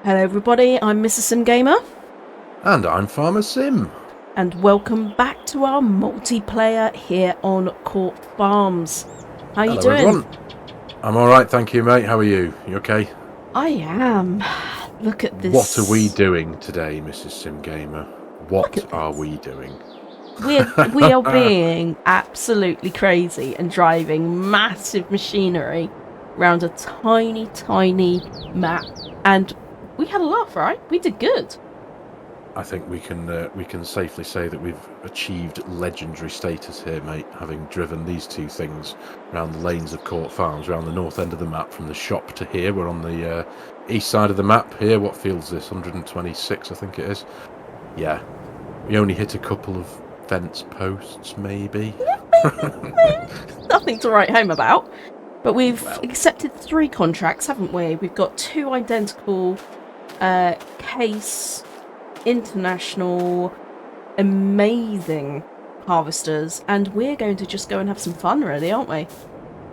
Hello everybody, I'm Mrs. Sim Gamer. And I'm Farmer Sim. And welcome back to our multiplayer here on Court Farms. How you doing? Everyone. I'm alright, thank you, mate. How are you? You okay? I am. Look at this. What are we doing today, Mrs. Sim Gamer? What are we doing? We are being absolutely crazy and driving massive machinery around a tiny, tiny map. And we had a laugh, right? We did good. I think we can safely say that we've achieved legendary status here, mate, having driven these two things around the lanes of Court Farms, around the north end of the map, from the shop to here. We're on the east side of the map here. What field's this? 126, I think it is. Yeah. We only hit a couple of fence posts, maybe. Nothing to write home about. But we've accepted 3 contracts, haven't we? We've got 2 identical case international amazing harvesters, and we're going to just go and have some fun, really, aren't we?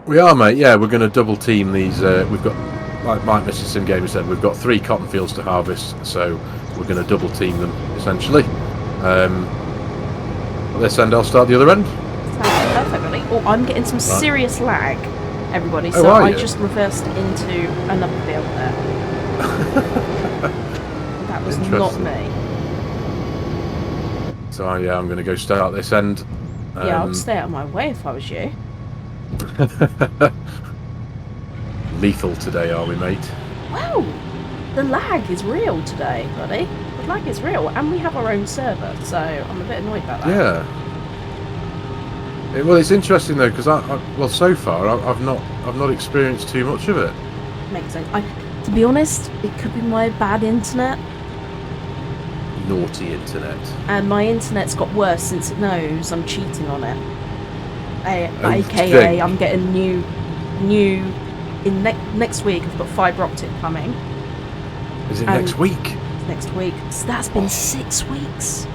We are, mate. Yeah, we're going to double team these. We've got, like Mrs. Sim Gamer said, we've got 3 cotton fields to harvest, so we're going to double team them essentially. This end, I'll start the other end. Sounds perfect, buddy. Oh, I'm getting some serious lag, everybody. Oh, so I just reversed into another field there. That was not me. So yeah, I'm going to go start this end. Yeah, I'd stay out of my way if I was you. Lethal today, are we, mate? Wow, the lag is real today, buddy. The lag is real, and we have our own server, so I'm a bit annoyed about that. Yeah. Well, it's interesting though, because well, so far I've not experienced too much of it. Makes sense. To be honest, it could be my bad internet. Naughty internet. And my internet's got worse since it knows I'm cheating on it. AKA, I'm getting new. In next week, I've got fibre optic coming. Is it next week? Next week. So that's been 6 weeks.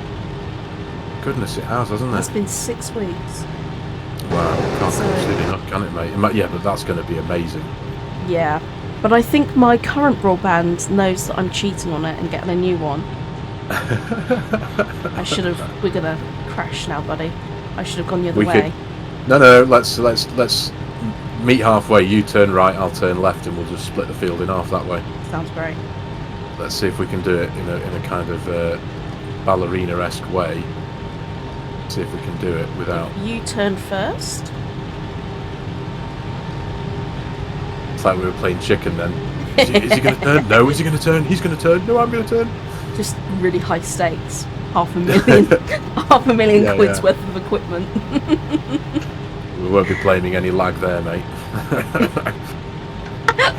Goodness, it has, hasn't it? It's been 6 weeks. Wow, can't go soon enough, can it, mate? Yeah, but that's going to be amazing. Yeah, but I think my current broadband knows that I'm cheating on it and getting a new one. I should have. We're gonna crash now, buddy. I should have gone the other way. No. Let's meet halfway. You turn right, I'll turn left, and we'll just split the field in half that way. Sounds great. Let's see if we can do it in a kind of ballerina-esque way. See if we can do it without. You turn first. It's like we were playing chicken then. Is he going to turn? No. Is he going to turn? He's going to turn. No, I'm going to turn. Just really high stakes. $500,000 quid's worth of equipment. We won't be blaming any lag there, mate.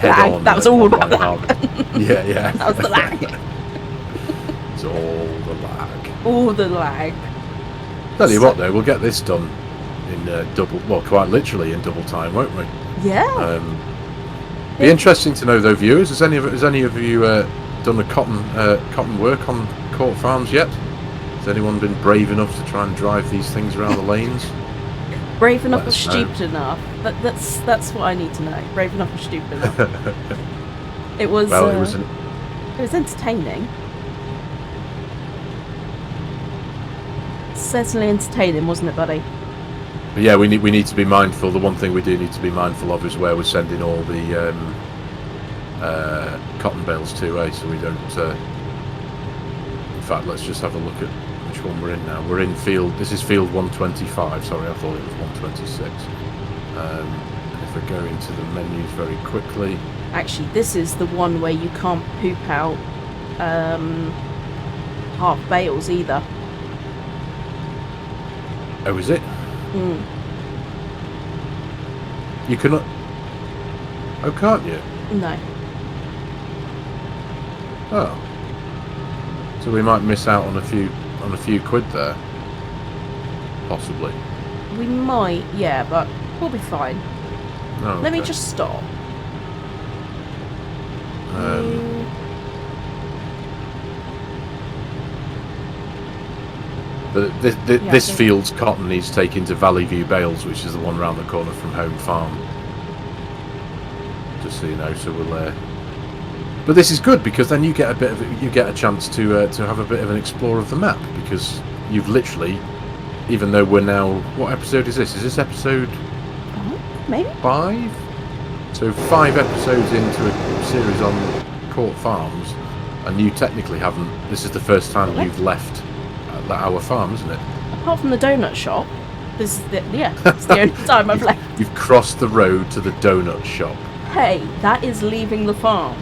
Lag. That was all about lag. Yeah. That was the lag. It's all the lag. All the lag. Tell you what, though, we'll get this done in quite literally in double time, won't we? Yeah. Be interesting to know, though, viewers. Has any of you done a cotton work on Court Farms yet? Has anyone been brave enough to try and drive these things around the lanes? Brave enough or stupid enough? That's what I need to know. Brave enough or stupid enough? It was. Well, it was entertaining. Certainly entertaining, wasn't it, buddy? But yeah, we need to be mindful. The one thing we do need to be mindful of is where we're sending all the cotton bales to, so we don't. In fact, let's just have a look at which one we're in now. We're in field. This is field 125. Sorry, I thought it was 126. And if we go into the menus very quickly. Actually, this is the one where you can't poop out half bales either. Oh, is it? Mm. You cannot. Oh, can't you? No. Oh. So we might miss out on a few quid there. Possibly. We might, yeah, but we'll be fine. Oh, okay. Let me just stop. But this field's cotton needs taken to Valley View Bales, which is the one round the corner from Home Farm. Just so you know, so we'll But this is good because then you get a chance to have a bit of an explore of the map, because you've literally, even though we're now, what episode is this? Is this episode maybe 5? So 5 episodes into a series on Court Farms, and you technically haven't. This is the first time you've left our farm, isn't it? apart from the donut shop. This is it's the only time I've left. You've crossed the road to the donut shop. Hey, that is leaving the farm.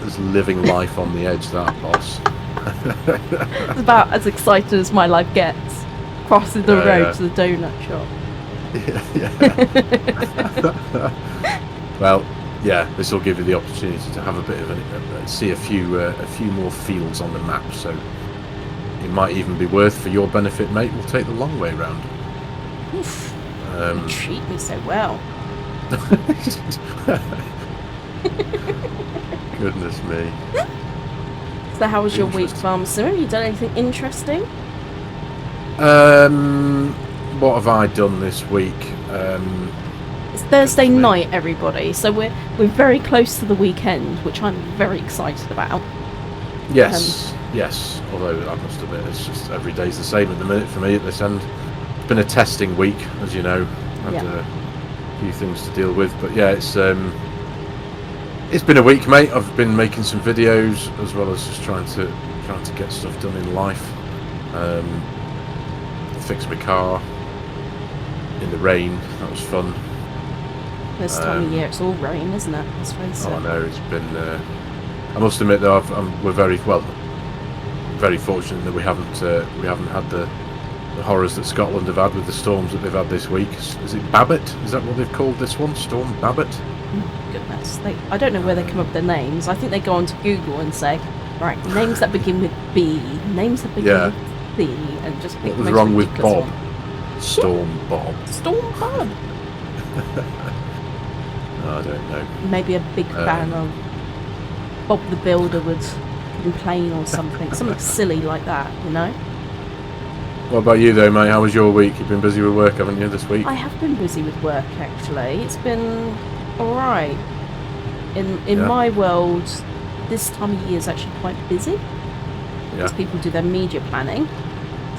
There's living life on the edge, that boss. It's about as excited as my life gets. Crossing the road to the donut shop. Yeah. Well, yeah, this will give you the opportunity to have a bit of see a few more fields on the map. So it might even be worth, for your benefit, mate, we'll take the long way round. Oof, you treat me so well. Goodness me. So how was your week, Farm Sim? Have you done anything interesting? What have I done this week? It's Thursday night, everybody, so we're very close to the weekend, which I'm very excited about. Yes, yes. Although I must admit, it's just every day's the same at the minute for me at this end. It's been a testing week, as you know. Had a few things to deal with, but yeah, it's been a week, mate. I've been making some videos as well as just trying to get stuff done in life. Fix my car in the rain. That was fun. This time of year, it's all rain, isn't it? Let's face it. I know, it's been. I must admit, though, we're very fortunate that we haven't had the horrors that Scotland have had with the storms that they've had this week. Is it Babbitt? Is that what they've called this one? Storm Babbitt? Oh, goodness. I don't know where they come up with their names. I think they go onto Google and say, right, names that begin with B, names that begin with C, and just pick what was wrong with Bob? One. Storm Bob. Storm Bob. I don't know. Maybe a big fan of Bob the Builder would complain or something. Something silly like that, you know? What about you, though, mate? How was your week? You've been busy with work, haven't you, this week? I have been busy with work, actually. It's been alright. In my world, this time of year is actually quite busy. Because people do their media planning.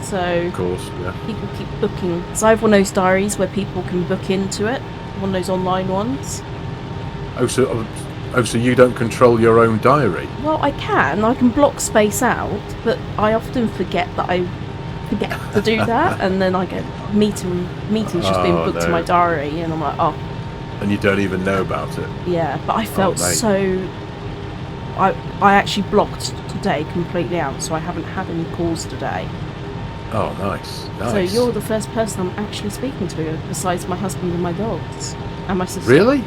So of course, people keep booking. So I have one of those diaries where people can book into it. One of those online ones. Oh, so you don't control your own diary? Well, I can block space out, but I often forget to do that, and then I get meetings just being booked to my diary, and I'm like, oh. And you don't even know about it? Yeah, but I felt I actually blocked today completely out, so I haven't had any calls today. Oh, nice. So you're the first person I'm actually speaking to, besides my husband and my dogs, and my sister. Really?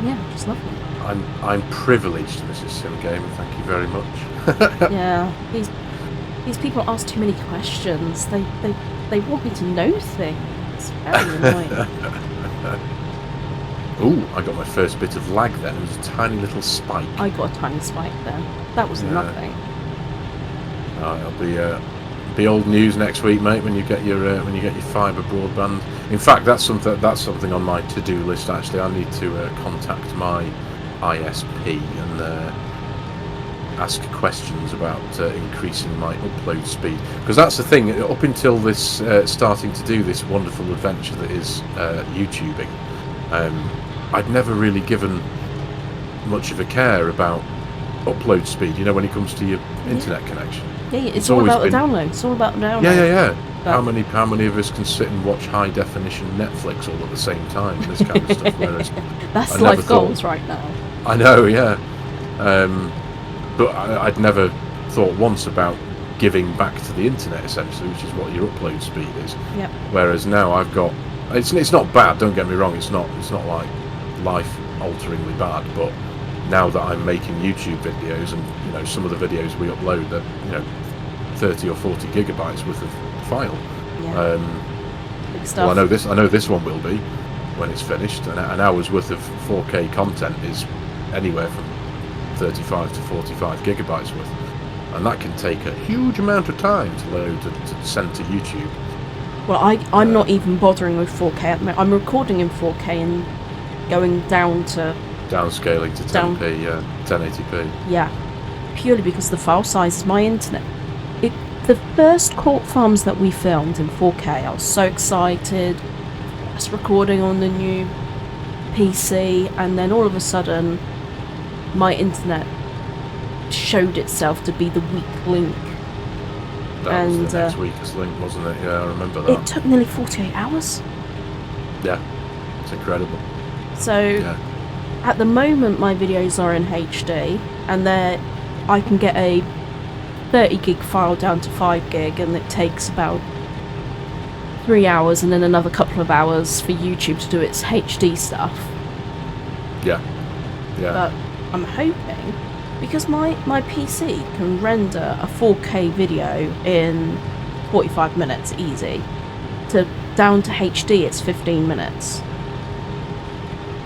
Yeah, it's lovely. I'm privileged, Mrs. Simgame. Thank you very much. Yeah, these people ask too many questions. They want me to know things. It's very annoying. Ooh, I got my first bit of lag then. It was a tiny little spike. I got a tiny spike then. That was nothing. It'll be old news next week, mate, when you get your fibre broadband. In fact, that's something on my to-do list. Actually, I need to contact my ISP and ask questions about increasing my upload speed, because that's the thing. Up until this starting to do this wonderful adventure that is YouTubing, I'd never really given much of a care about upload speed. You know, when it comes to your internet connection. Yeah, it's all about the download. It's all about the download. Yeah. How many of us can sit and watch high definition Netflix all at the same time? This kind of stuff. Whereas that's life goals right now. I know, yeah. But I'd never thought once about giving back to the internet, essentially, which is what your upload speed is. Yep. Whereas now I've got. It's not bad. Don't get me wrong. It's not like life-alteringly bad, but now that I'm making YouTube videos, and some of the videos we upload are 30 or 40 gigabytes worth of file. Yeah. Big stuff. Well, I know this one will be when it's finished. An hour's worth of 4K content is anywhere from 35 to 45 gigabytes worth, and that can take a huge amount of time to load to send to YouTube. Well, I'm not even bothering with 4K at the moment. I'm recording in 4K and going down to downscaling to 10p, 1080p. Yeah, purely because the file size is my internet. The first court farms that we filmed in 4K, I was so excited. Just recording on the new PC, and then all of a sudden, my internet showed itself to be the weak link. That was the next weakest link, wasn't it? Yeah, I remember that. It took nearly 48 hours. Yeah, it's incredible. So, at the moment, my videos are in HD, and I can get a 30 gig file down to 5 gig, and it takes about 3 hours and then another couple of hours for YouTube to do its HD stuff. Yeah. But I'm hoping, because my PC can render a 4K video in 45 minutes easy, down to HD it's 15 minutes.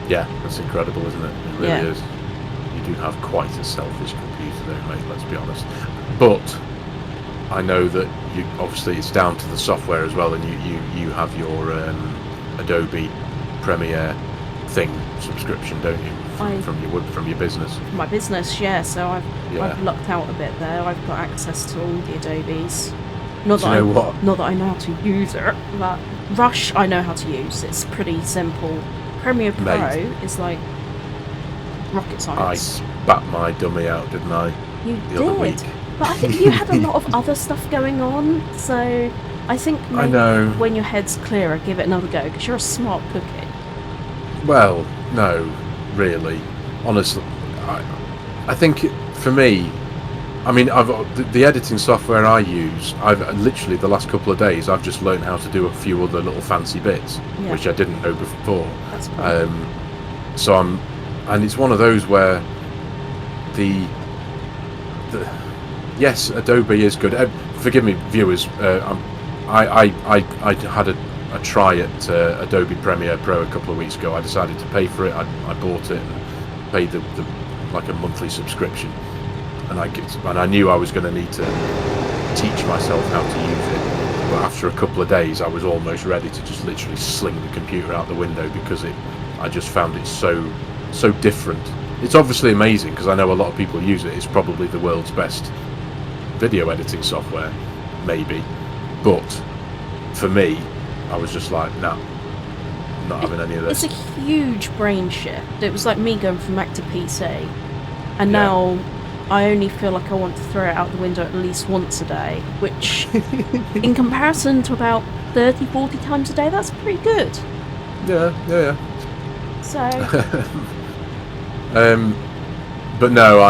Yeah, that's incredible, isn't it? It really is. You do have quite a selfish computer though, mate, let's be honest. But I know that obviously it's down to the software as well, and you have your Adobe Premiere subscription, don't you? From your business. My business, yeah. So I've lucked out a bit there. I've got access to all the Adobes. Not that I know how to use it, but Rush I know how to use. It's pretty simple. Premiere Pro is like rocket science. I spat my dummy out, didn't I? You did. But I think you had a lot of other stuff going on, so I think maybe when your head's clearer, give it another go, because you're a smart cookie. Well, no, really. Honestly, I think for me, I mean, the editing software I use, I've literally the last couple of days, I've just learned how to do a few other little fancy bits, which I didn't know before. That's cool. And it's one of those where yes, Adobe is good. Forgive me, viewers. I had a try at Adobe Premiere Pro a couple of weeks ago. I decided to pay for it. I bought it and paid the like a monthly subscription, and I knew I was going to need to teach myself how to use it. But after a couple of days, I was almost ready to just literally sling the computer out the window because I just found it so different. It's obviously amazing because I know a lot of people use it. It's probably the world's best video editing software, maybe, but for me, I was just like, no, I'm not having any of this. It's a huge brain shift. It was like me going from Mac to PC, and now I only feel like I want to throw it out the window at least once a day, which in comparison to about 30-40 times a day, that's pretty good. Yeah. So but no,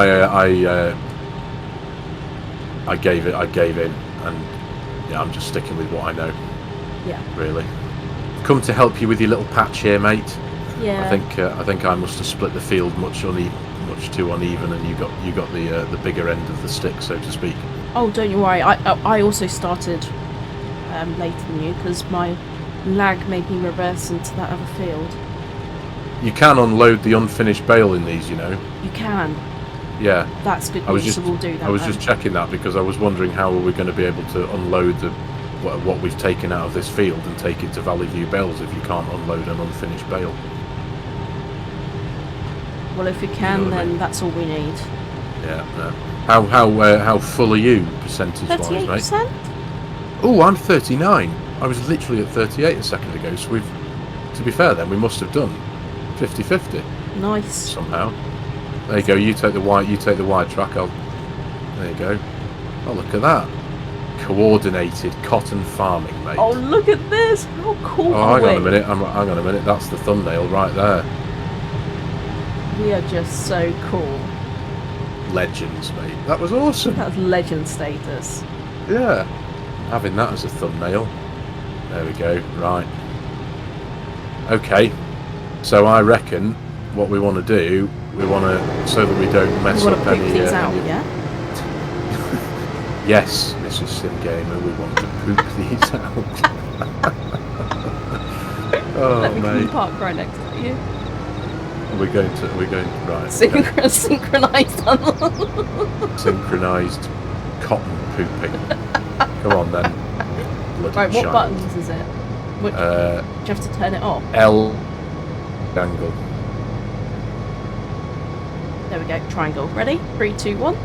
I gave in, and I'm just sticking with what I know. Yeah. Really. Come to help you with your little patch here, mate. Yeah. I think I must have split the field much too uneven, and you got the bigger end of the stick, so to speak. Oh, don't you worry. I also started later than you because my lag made me reverse into that other field. You can unload the unfinished bale in these, you know. You can. Yeah. That's good news, so we'll do that. I was just checking that because I was wondering how are we going to be able to unload what we've taken out of this field and take it to Valley View Bales if you can't unload an unfinished bale. Well, if we can, then that's all we need. Yeah. How full are you percentage-wise, mate? 38%? Oh, I'm 39. I was literally at 38 a second ago. So to be fair, then we must have done 50-50. Nice. Somehow. There you go. You take the wide track. There you go. Oh, look at that. Coordinated cotton farming, mate. Oh, look at this! How cool are we? Hang on a minute. That's the thumbnail right there. We are just so cool. Legends, mate. That was awesome. That's legend status. Yeah. Having that as a thumbnail. There we go. Right. Okay. So I reckon what we want to do, so that we don't mess up any... We want to poop these out, yeah? Yes, Mrs. Sim Gamer, we want to poop these out. Oh, let me mate. park right next to you. We're going right. Synchronised. Synchronised cotton pooping. Come on then. Bloody right, what child. buttons is it? Do you have to turn it off? L angle. There we go. Triangle. Ready? 3, 2, 1. Go.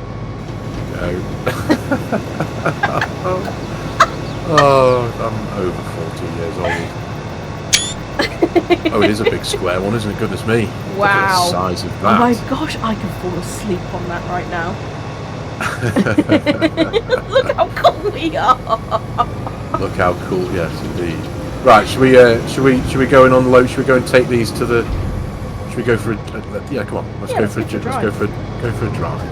Oh, I'm over 40 years old. Oh, it is a big square one, isn't it? Goodness me. Wow. Look at the size of that. Oh my gosh, I can fall asleep on that right now. Look how cool we are. Look how cool, yes, indeed. Right, should we go in on the load? Should we go and take these to the? Should we go for a? Yeah, come on. Let's go for a drive.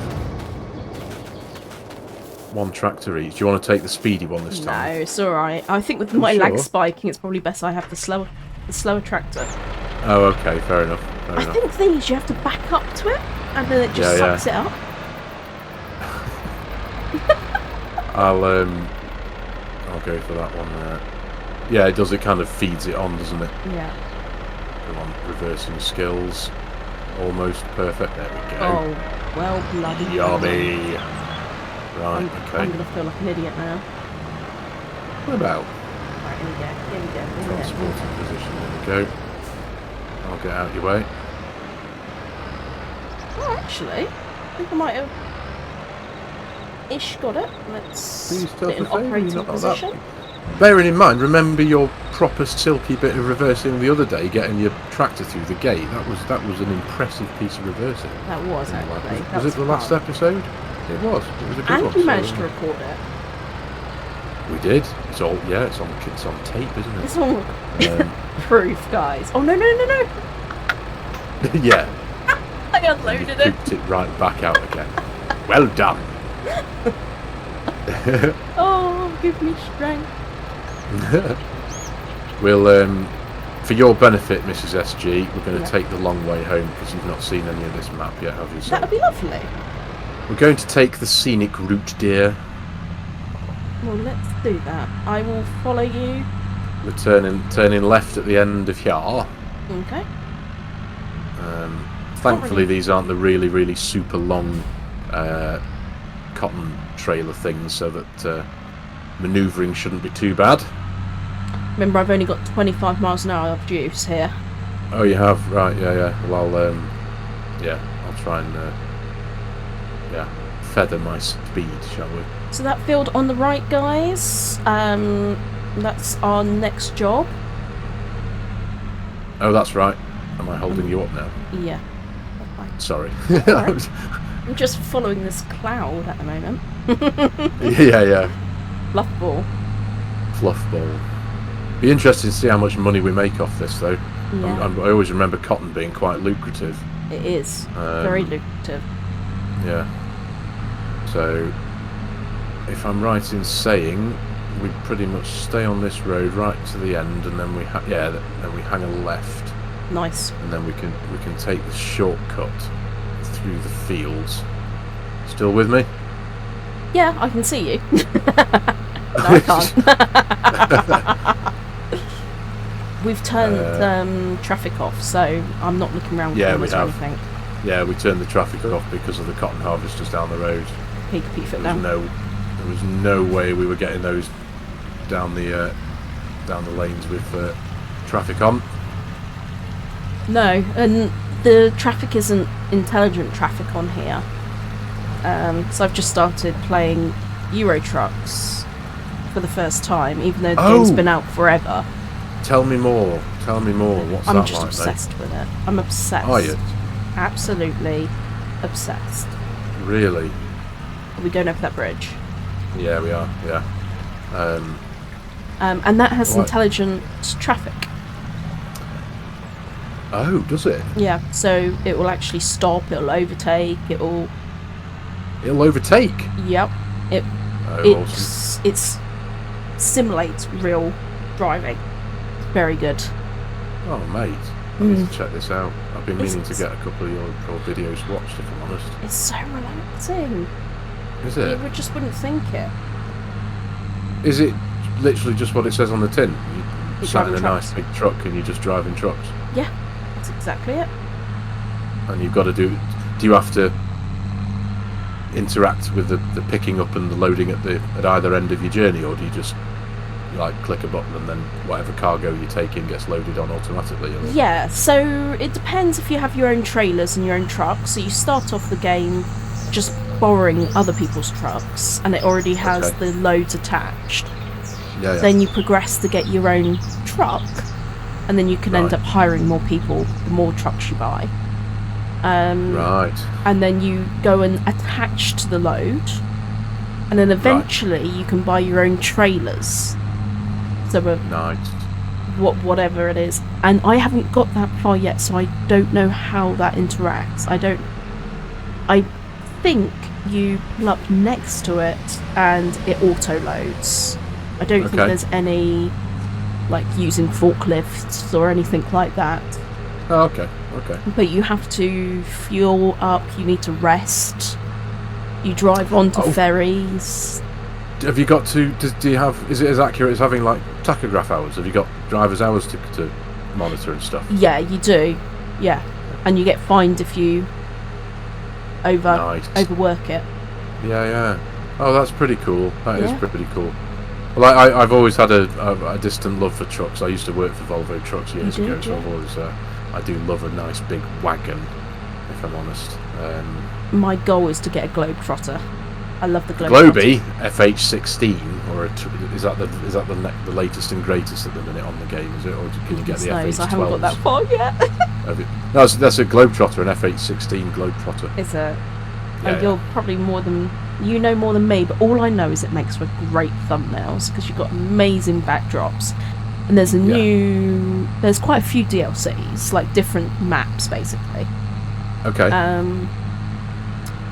One tractor each. Do you want to take the speedy one this time? No, it's all right. I think with my lag spiking, it's probably best I have the slower tractor. Oh, okay, fair enough. I think these you have to back up to it, and then it just sucks it up. I'll go for that one there. Yeah, it does. It kind of feeds it on, doesn't it? Yeah. Come on, reversing skills. Almost perfect. There we go. Oh, well bloody yummy. Right, okay. I'm gonna feel like an idiot now. What about? Right, here we go. Transporting position. There we go. I'll get out your way. Oh, actually, I think I might have got it. Let's put it in operating position. Bearing in mind, remember your proper silky bit of reversing the other day, getting your tractor through the gate. That was an impressive piece of reversing. That was actually. Was it the last episode? It was. It was a good one. And we managed to record it. We did. It's on tape, isn't it? It's all proof, guys. Oh no! Yeah. I unloaded it. Pooped it right back out again. Well done. Oh, give me strength. We'll, for your benefit, Mrs. SG, we're going to take the long way home because you've not seen any of this map yet, have you? So that would be lovely. we're going to take the scenic route, dear. Well, let's do that. I will follow you. We're turning left at the end of here. Okay. Thankfully, these aren't the really super long cotton trailer things, so that manoeuvring shouldn't be too bad. Remember, I've only got 25 miles an hour of juice here. Oh, you have? Right, yeah. Well, I'll try and feather my speed, shall we? So that field on the right, guys, that's our next job. Oh, that's right. Am I holding you up now? Yeah. Sorry. Right. I'm just following this cloud at the moment. Yeah. Fluff ball. Be interesting to see how much money we make off this, though. Yeah. I always remember cotton being quite lucrative. It is. Very lucrative. Yeah. So, if I'm right in saying, we pretty much stay on this road right to the end, and then we then we hang a left. Nice. And then we can take the shortcut through the fields. Still with me? Yeah, I can see you. No, I can't. We've turned traffic off, so I'm not looking around corners or anything. Yeah, we turned the traffic off because of the cotton harvesters down the road. Peek foot down. There was no way we were getting those down the lanes with traffic on. No, and the traffic isn't intelligent traffic on here. So I've just started playing Euro Trucks for the first time, even though the game's been out forever. Tell me more. What's that like? I'm just obsessed with it. I'm obsessed. Are you? Absolutely obsessed. Really? Are we going over that bridge? Yeah, we are. Yeah. And that has intelligent traffic. Oh, does it? Yeah, so it will actually stop, it'll overtake, it'll overtake? Yep. Awesome. It simulates real driving. Very good. Oh, mate. I need to check this out. I've been meaning to get a couple of your videos watched, if I'm honest. It's so relaxing. Is it? You just wouldn't think it. Is it literally just what it says on the tin? You sat in a trucks. nice big truck and you're just driving trucks? Yeah, that's exactly it. And you've got to do you have to interact with the picking up and the loading at either end of your journey, or do you just you like click a button and then whatever cargo you take in gets loaded on automatically? Or... Yeah, so it depends if you have your own trailers and your own trucks. So you start off the game just borrowing other people's trucks, and it already has the loads attached. Yeah. Then you progress to get your own truck, and then you can end up hiring more people the more trucks you buy. Right. And then you go and attach to the load, and then eventually you can buy your own trailers. So whatever it is. And I haven't got that far yet, so I don't know how that interacts. I think you pull up next to it and it auto loads. I don't think there's any like using forklifts or anything like that. Oh, okay. But you have to fuel up, you need to rest, you drive onto ferries. Have you got to, do you have, is it as accurate as having like tachograph hours? Have you got driver's hours to monitor and stuff? Yeah, you do. Yeah. And you get fined if you overwork it. Yeah. Oh, that's pretty cool. That is pretty cool. Well, I've always had a distant love for trucks. I used to work for Volvo Trucks years ago, so I've always, I do love a nice big wagon, if I'm honest. My goal is to get a Globetrotter. I love the Globetrotter. Globy FH16, or is that the latest and greatest at the minute on the game? Is it, or can you get the FH12? I haven't got that far yet. No, that's a Globetrotter, an FH16 Globetrotter. It's a. And you're probably more than me, but all I know is it makes for great thumbnails because you've got amazing backdrops, and there's there's quite a few DLCs, like different maps basically. Okay.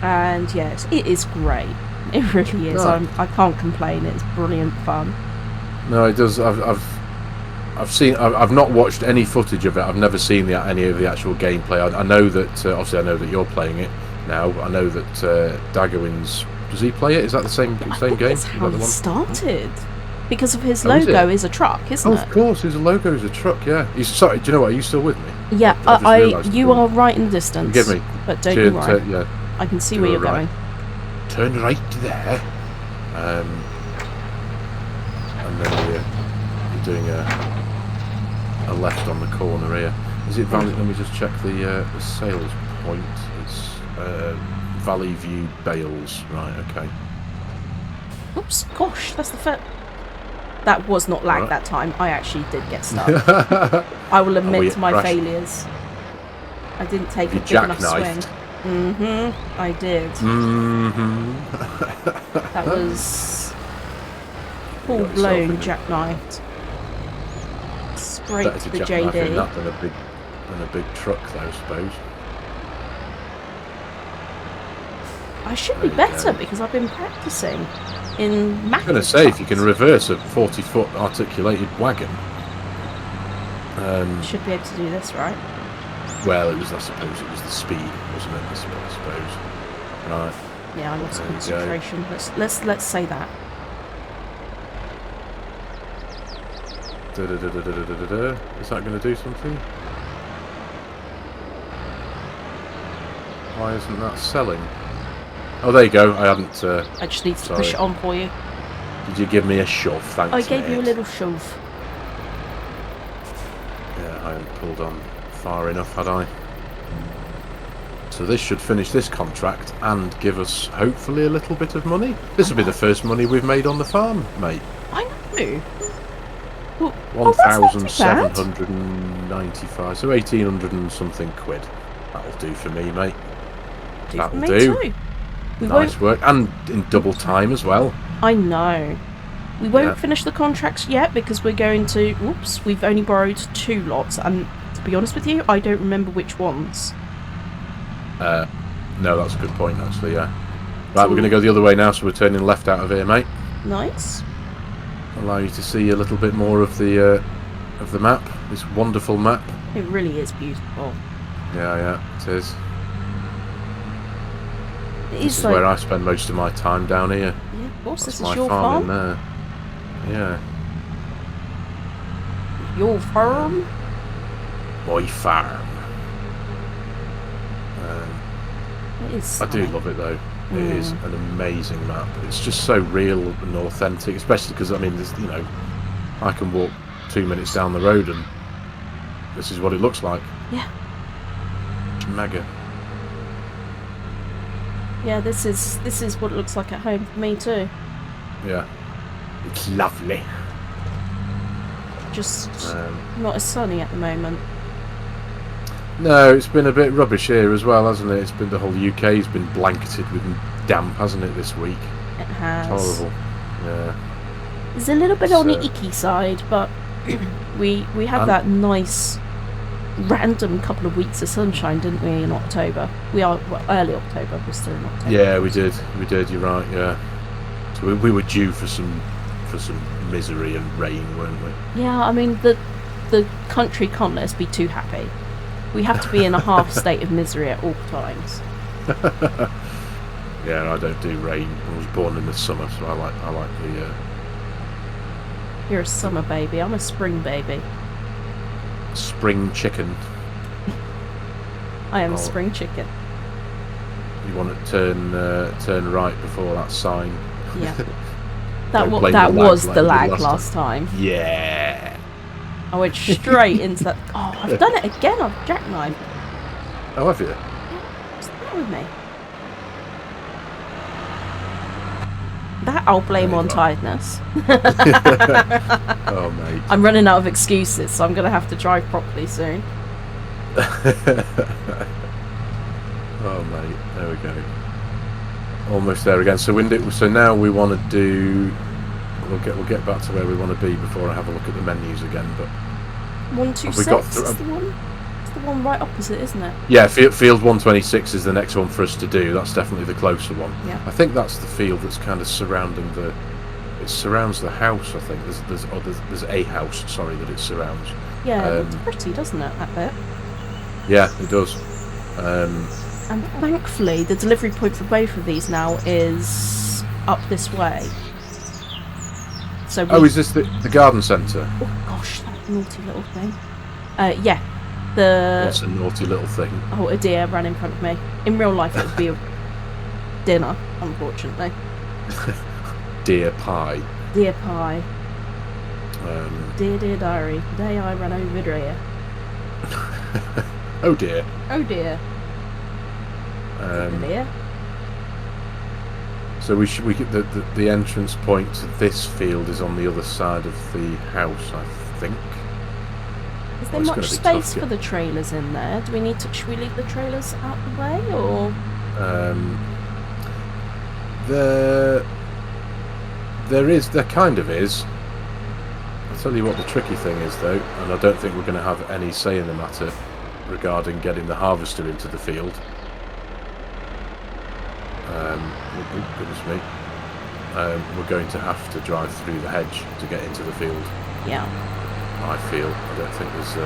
And yes, it is great. It really is. No. I can't complain. It's brilliant fun. No, it does. I've not watched any footage of it. I've never seen any of the actual gameplay. I know that obviously I know that you're playing it now. I know that Daggerwin's, does he play it? Is that the same game? That's how it started. Because of his logo is a truck, isn't it? Of course, his logo is a truck. Yeah. Sorry, do you know what? Are you still with me? Yeah, you are right in the distance. Forgive me. But don't you worry. Yeah. I can see where you're going. Turn right there. And then you're doing a left on the corner here. Is it Valley? Let me just check the sales point. It's Valley View Bales. Right, okay. Oops, gosh, that's the first. That was not lag that time. I actually did get stuck. I will admit to my failures. I didn't take a big enough swing. I did. That was full-blown jackknifed. Straight to the JD. Than a big truck, though, I suppose. I should be better because I've been practicing in Mac. I was going to say, if you can reverse a 40-foot articulated wagon, should be able to do this, right? Well, I suppose it was the speed, wasn't it? I suppose. Right. Yeah, I lost concentration. Let's say that. Is that going to do something? Why isn't that selling? Oh, there you go. I hadn't. I just need to push it on for you. Did you give me a shove? Thanks. I gave you a little shove. Yeah, I hadn't pulled on far enough, had I? So this should finish this contract and give us hopefully a little bit of money. This will be the first money we've made on the farm, mate. I know. Well, 1,795, so 1,800 and something quid. That'll do for me, mate. That'll do. Nice work, and in double time as well. I know. We won't finish the contracts yet because we're going to. Whoops, we've only borrowed 2 lots, and to be honest with you, I don't remember which ones. No, that's a good point, actually. Yeah. Right, we're going to go the other way now, so we're turning left out of here, mate. Nice. Allow you to see a little bit more of the map. This wonderful map. It really is beautiful. Yeah, it is. This is where I spend most of my time down here. Yeah, of course. That's this is my your farm farm. in there. Yeah. Your farm. My farm. It is. I do love it though. It is an amazing map. It's just so real and authentic, especially because I mean, there's I can walk 2 minutes down the road and this is what it looks like. Yeah. It's mega. Yeah, this is what it looks like at home for me too. Yeah. It's lovely. Just not as sunny at the moment. No, it's been a bit rubbish here as well, hasn't it? It's been the whole UK's been blanketed with damp, hasn't it, this week? It has. It's horrible. Yeah. It's a little bit on the icky side, but we had that nice random couple of weeks of sunshine, didn't we, in October? We are early October. We're still in October. Yeah, we did. You're right. Yeah. So we were due for some misery and rain, weren't we? Yeah, I mean the country can't let us be too happy. We have to be in a half state of misery at all times. Yeah, I don't do rain. I was born in the summer, so I like the. You're a summer baby. I'm a spring baby. Spring chicken. I am a spring chicken. You want to turn right before that sign. Yeah. That was the lag last time. Yeah. I went straight into that. Oh, I've done it again. I've jackknifed. Oh, have you? What's that with me? That I'll blame on tiredness. Oh, mate. I'm running out of excuses, so I'm going to have to drive properly soon. Oh, mate. There we go. Almost there again. So now we want to do. We'll get back to where we want to be before I have a look at the menus again. But 126 is the one. It's the one right opposite, isn't it? Yeah, field 126 is the next one for us to do. That's definitely the closer one. Yeah. I think that's the field that's kind of surrounding the. It surrounds the house. I think there's a house. Sorry, that it surrounds. Yeah, it looks pretty, doesn't it? That bit. Yeah, it does. And thankfully, the delivery point for both of these now is up this way. So is this the garden centre? Oh gosh, that naughty little thing. Yeah. What's a naughty little thing? Oh, a deer ran in front of me. In real life, it would be a dinner, unfortunately. Deer pie. Deer pie. Dear diary, today I ran over deer. Oh dear. Oh dear. Dear. So we get the entrance point to this field is on the other side of the house, I think. Is there much space for the trailers in there? Do we need to? Should we leave the trailers out the way, or? There kind of is. I'll tell you what the tricky thing is, though, and I don't think we're going to have any say in the matter regarding getting the harvester into the field. Oh, goodness me. We're going to have to drive through the hedge to get into the field. Yeah. I feel. I don't think there's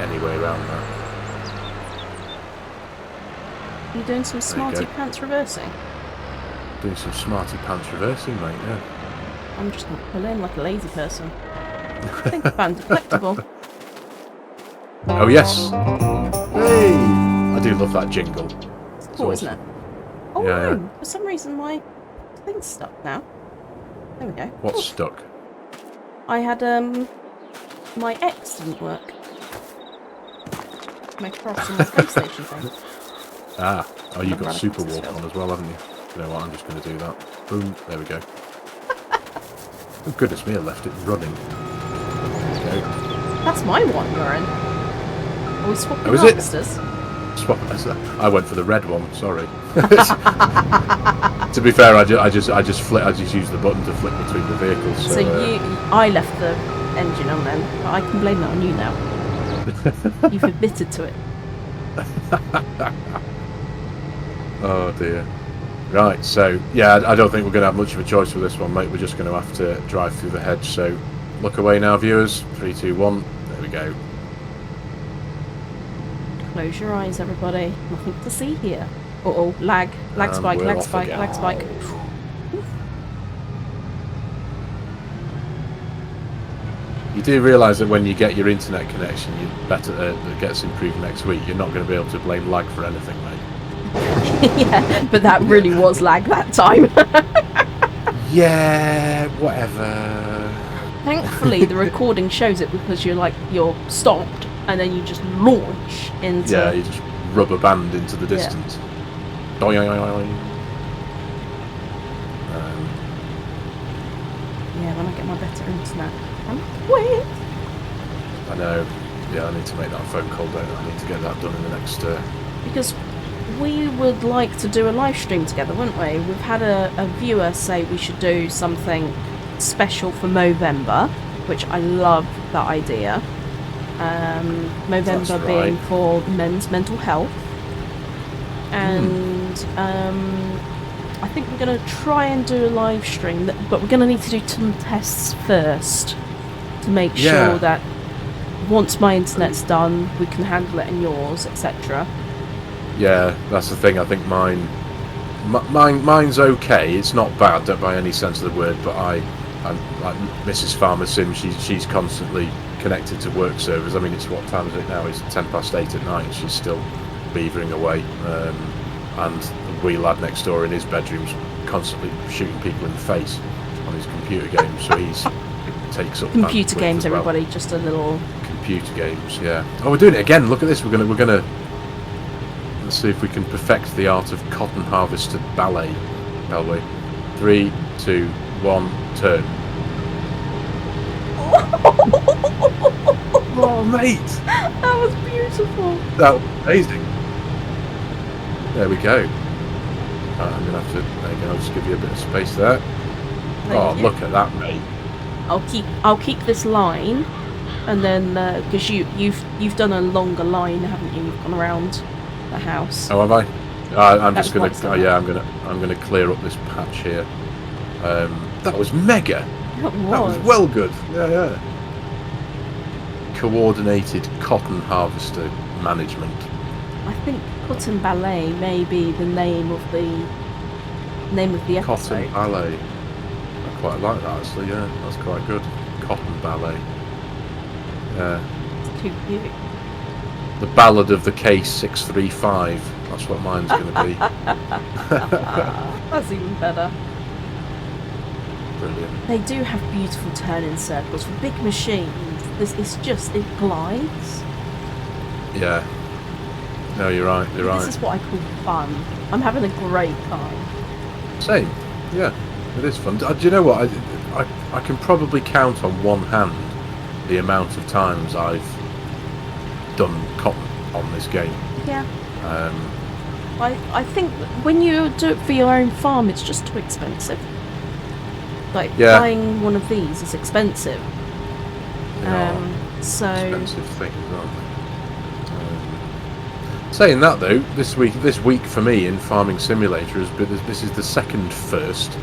any way around that. You're doing some smarty pants reversing? Doing some smarty pants reversing, mate, yeah. I'm just going to pull in like a lazy person. I think I found a collectible. Oh, yes. Hey! I do love that jingle. It's cool, isn't it? Oh, yeah, no. yeah. For some reason, my thing's stuck now. There we go. What's stuck? I had, my X didn't work. My cross and my PlayStation thing. Ah. Oh, you've got Super Walk on as well, haven't you? You know what, I'm just going to do that. Boom. There we go. Oh, goodness me, I left it running. There we go. That's my one, Lauren. Are we swapping harvesters? I went for the red one. Sorry. To be fair, I just used the button to flip between the vehicles. So I left the engine on then, but I can blame that on you now. You've admitted to it. Oh dear. Right. So yeah, I don't think we're going to have much of a choice with this one, mate. We're just going to have to drive through the hedge. So look away now, viewers. 3, 2, 1. There we go. Close your eyes, everybody. Nothing to see here. Uh-oh, lag spike. You do realise that when you get your internet connection, you better that gets improved next week. You're not going to be able to blame lag for anything, mate. Yeah, but that really was lag that time. Yeah, whatever. Thankfully, the recording shows it because you're stopped and then you just launch into. Yeah, you just rubber band into the distance. Yeah, when I get my better internet. Wait. I know. Yeah, I need to make that phone call, don't I? I need to get that done in the next... Because we would like to do a live stream together, wouldn't we? We've had a viewer say we should do something special for Movember, which I love that idea. Movember being for men's mental health. And I think we're going to try and do a live stream, but we're going to need to do some tests first to make sure that once my internet's done, we can handle it in yours, etc. Yeah, that's the thing. I think mine's okay. It's not bad, don't by any sense of the word. But I'm like Mrs. Farmer Sim. She's constantly connected to work servers. I mean, it's what time is it now? It's 8:10 at night. And she's still beavering away. And the wee lad next door in his bedroom's constantly shooting people in the face on his computer games. So he takes up computer games. Well. Everybody, just a little computer games. Yeah. Oh, we're doing it again. Look at this. We're gonna. Let's see if we can perfect the art of cotton harvester ballet. Shall we? 3, 2, 1, turn. Oh, mate! That was beautiful. That was amazing. There we go. Right, I'm gonna have to. There you go. I'll just give you a bit of space there. Thank you. Look at that, mate. I'll keep this line, and then because you've done a longer line, haven't you? You've gone around the house. Oh, have I? I'm just gonna. Yeah, I'm gonna clear up this patch here. That was mega. That That was well good. Yeah. Coordinated cotton harvester management. I think Cotton Ballet may be the name of the episode. Cotton ballet. I quite like that actually. Yeah, that's quite good. Cotton ballet. Yeah. It's too cute. The Ballad of the K635. That's what mine's going to be. That's even better. Brilliant. They do have beautiful turning circles for big machines. It glides. Yeah. No, you're right. You're right. This is what I call fun. I'm having a great time. Same. Yeah, it is fun. Do you know what? I can probably count on one hand the amount of times I've done cotton on this game. Yeah. I think when you do it for your own farm, it's just too expensive. Like buying one of these is expensive. So expensive things, aren't they? Saying that though, this week for me in Farming Simulator this is the second first.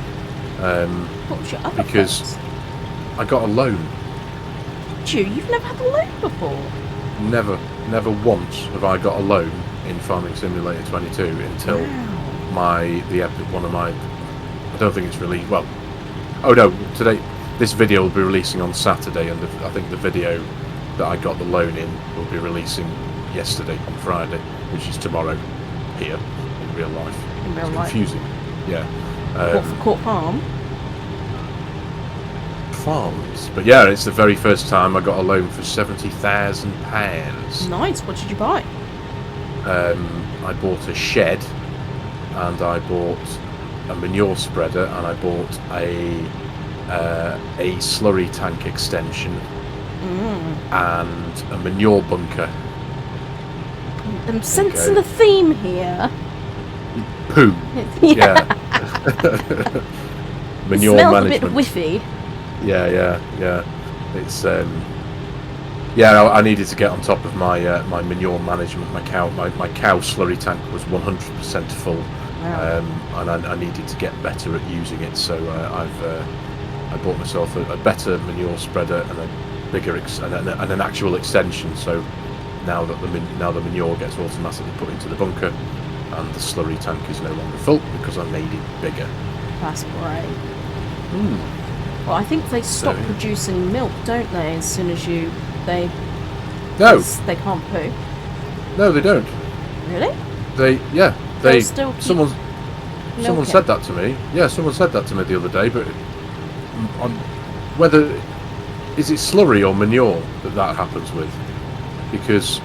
What was your other because first? I got a loan. You've never had a loan before? Never once have I got a loan in Farming Simulator 22 until one of my. I don't think it's released. Well, oh no, today this video will be releasing on Saturday, and I think the video that I got the loan in will be releasing yesterday on Friday, which is tomorrow here in real life. In real life. Confusing. Yeah. What for Court Farm? Farms, but yeah, it's the very first time I got a loan for £70,000. Nice. What did you buy? I bought a shed, and I bought a manure spreader, and I bought a slurry tank extension, and a manure bunker. I'm sensing a theme here. Poo. Yeah. Manure smells management. a bit whiffy. Yeah. It's I needed to get on top of my my manure management. My cow slurry tank was 100% full, Wow. and I needed to get better at using it. So I bought myself a better manure spreader and a bigger and an actual extension. So now the manure gets automatically put into the bunker, and the slurry tank is no longer full because I made it bigger. That's great. Well, I think they stop producing milk, don't they? As soon as they can't poo. No, they don't. Really? Someone said that to me. Yeah, someone said that to me the other day. But is it slurry or manure that happens with? Because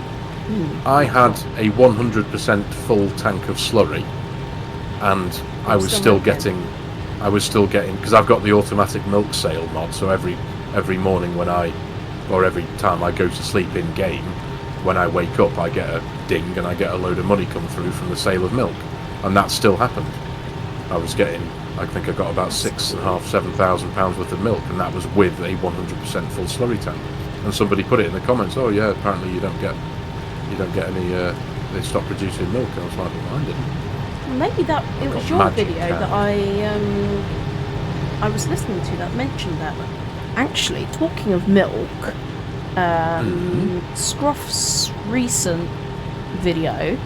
I had a 100% full tank of slurry, and I was still getting, because I've got the automatic milk sale mod. So every morning or every time I go to sleep in game, when I wake up, I get a ding and I get a load of money come through from the sale of milk, and that still happened. I think I got about £6,500–7,000 worth of milk, and that was with a 100% full slurry tank. And somebody put it in the comments, oh yeah, apparently you don't get any, they stopped producing milk. And I was like, well, I didn't. Maybe it was your video that I was listening to that mentioned that. Actually, talking of milk, Scruff's recent video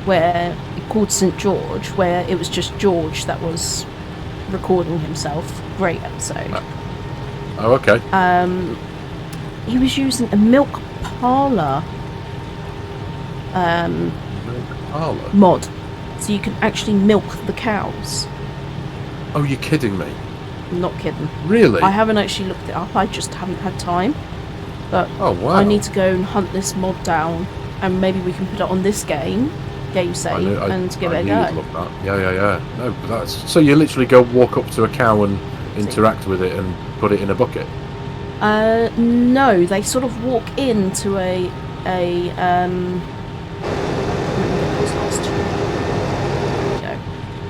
where called St. George, where it was just George that was recording himself. Great episode. Oh, okay. He was using a milk parlour mod, so you can actually milk the cows. Oh, you're kidding me? I'm not kidding. Really? I haven't actually looked it up. I just haven't had time. But oh, wow. I need to go and hunt this mod down, and maybe we can put it on this game save, and give it a go. Yeah. No, but that's so you literally go walk up to a cow and interact with it and put it in a bucket. No, they sort of walk into a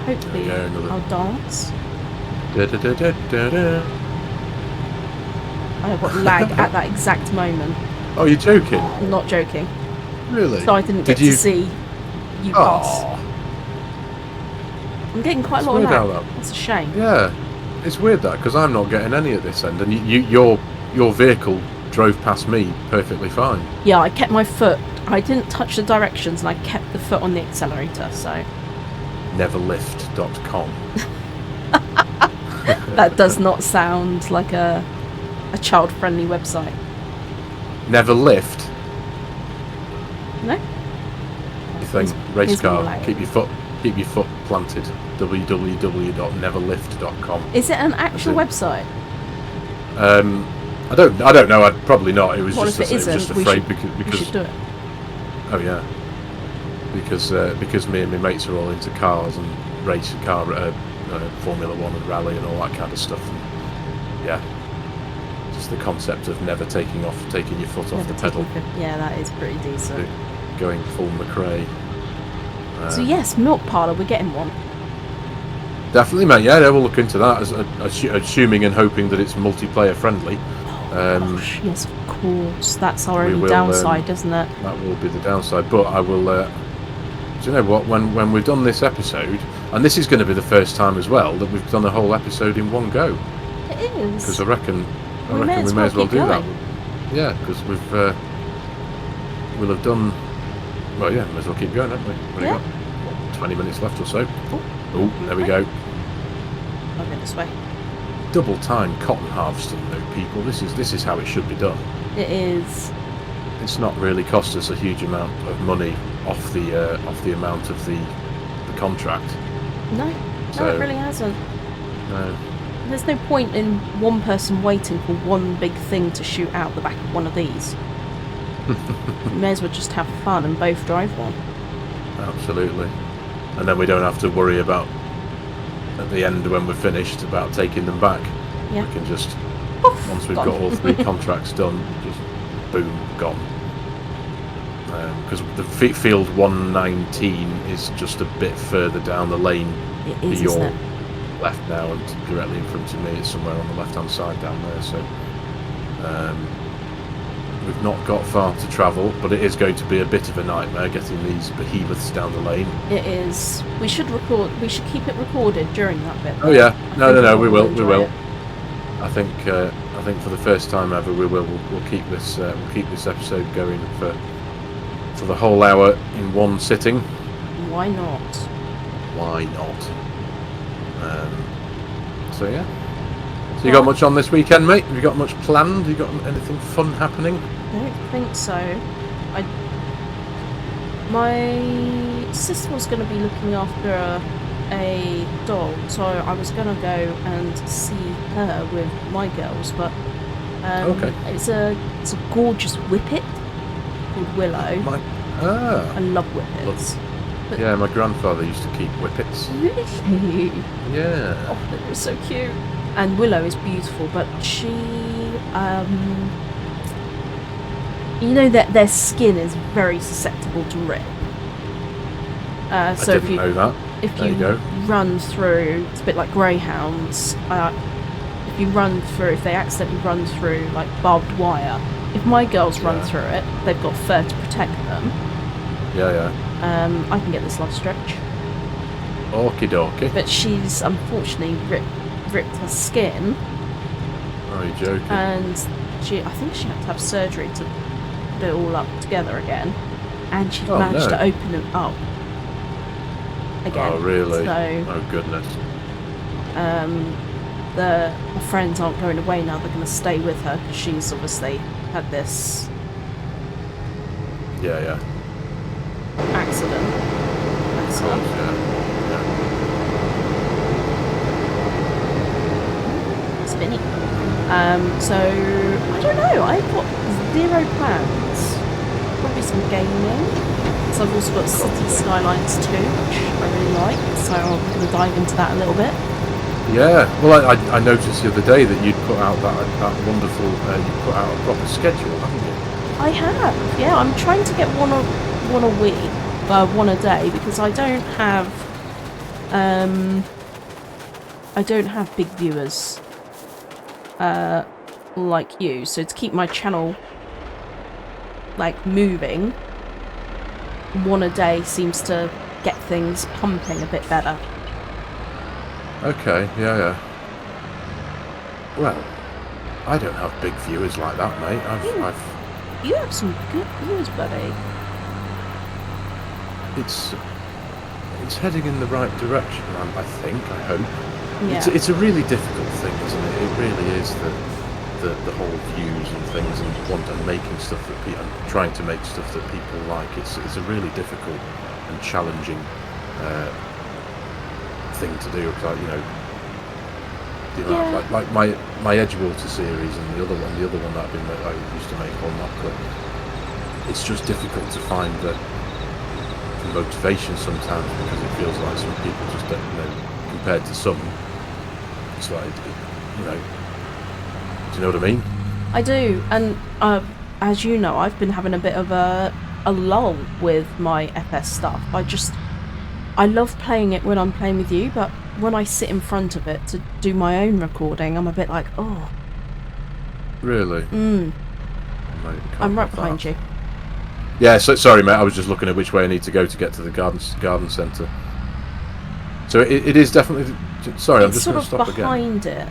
hopefully I'll dance. I got lag at that exact moment. Oh, you're joking? I'm not joking. Really? So I didn't get to see you pass. I'm getting quite a lot of lag. That's a shame. Yeah, it's weird that, because I'm not getting any at this end, and your vehicle drove past me perfectly fine. Yeah, I kept my foot. I didn't touch the directions, and I kept the foot on the accelerator. So. Neverlift.com. That does not sound like a child-friendly website. Never lift. No. You think race car? Keep your foot planted. www.neverlift.com. Is it an actual website? I don't know. I'd probably not. It was what just if it isn't? Just afraid we should do it. Oh yeah. Because me and my mates are all into cars and race car, Formula 1 and rally and all that kind of stuff. And yeah, just the concept of never taking your foot off the pedal. Yeah, that is pretty decent. Going full McRae. So yes, milk parlour, we're getting one. Definitely, mate. Yeah, we'll look into that. Assuming and hoping that it's multiplayer friendly. Gosh, yes, of course. That's our only downside, isn't it? That will be the downside. But I will. Do you know what? When we've done this episode, and this is going to be the first time as well that we've done a whole episode in one go. It is. Because I reckon we may as well do that. Yeah, because we'll have done. Well, yeah, may as well keep going, haven't we? We've got 20 minutes left or so. Oh, there we go. I'll go this way. Double time cotton harvesting, though, people. This is how it should be done. It is. It's not really cost us a huge amount of money off the amount of the contract. No, it really hasn't. No. There's no point in one person waiting for one big thing to shoot out the back of one of these. You may as well just have fun and both drive one. Absolutely. And then we don't have to worry about, at the end when we're finished, about taking them back. Yeah. We can just, once we've got all 3 contracts done, just boom, gone. Because the field 119 is just a bit further down the lane. It is, isn't it? Left now, and directly in front of me it's somewhere on the left hand side down there. So we've not got far to travel, but it is going to be a bit of a nightmare getting these behemoths down the lane. It is. We should keep it recorded during that bit. Oh yeah, no, we will. I think for the first time ever we'll keep this episode going for the whole hour in one sitting. Why not? Why not? So yeah. So you got much on this weekend, mate? Have you got much planned? Have you got anything fun happening? I don't think so. My sister was going to be looking after a dog, so I was going to go and see her with my girls, but Okay. It's a gorgeous whippet called Willow. I love whippets. But, yeah, my grandfather used to keep whippets. Really? Yeah. Oh, they were so cute. And Willow is beautiful, but she, you know that their skin is very susceptible to rip. So I didn't know that. If there you go. run through, it's a bit like greyhounds. If they accidentally run through like barbed wire, if my girls run through it, they've got fur to protect them. Yeah. I can get this last stretch. Okie dokie. But she's unfortunately ripped her skin. Are you joking? And I think she had to have surgery to put it all up together again. And she managed to open it up again. Oh, really? So, oh, goodness. the friends aren't going away now. They're going to stay with her because she's obviously had this accident. Of course, Spinning. So I don't know. I've got zero plans. Probably some gaming. So I've also got City Skylines 2, which I really like. So I'm going to dive into that a little bit. Yeah, well, I noticed the other day that you'd put out that wonderful, you put out a proper schedule, haven't you? I have, yeah. I'm trying to get one a week, one a day, because I don't have big viewers like you. So to keep my channel like moving, one a day seems to get things pumping a bit better. Okay, yeah. Well, I don't have big viewers like that, mate. You have some good viewers, buddy. It's heading in the right direction, I think. I hope. Yeah. It's a really difficult thing, isn't it? It really is the whole views and things, and making stuff that people, and trying to make stuff that people like. It's a really difficult and challenging thing to do. Like my Edgewater series and the other one that I used to make on that clip. It's just difficult to find the motivation sometimes, because it feels like some people just don't, compared to some, it's like, do you know what I mean? I do, and as you know, I've been having a bit of a lull with my FS stuff. I love playing it when I'm playing with you, but when I sit in front of it to do my own recording, I'm a bit like, oh. Really? Mate, I'm right behind you. Yeah, so sorry, mate. I was just looking at which way I need to go to get to the garden centre. So it is definitely. Sorry, I'm just going to stop again. Behind it.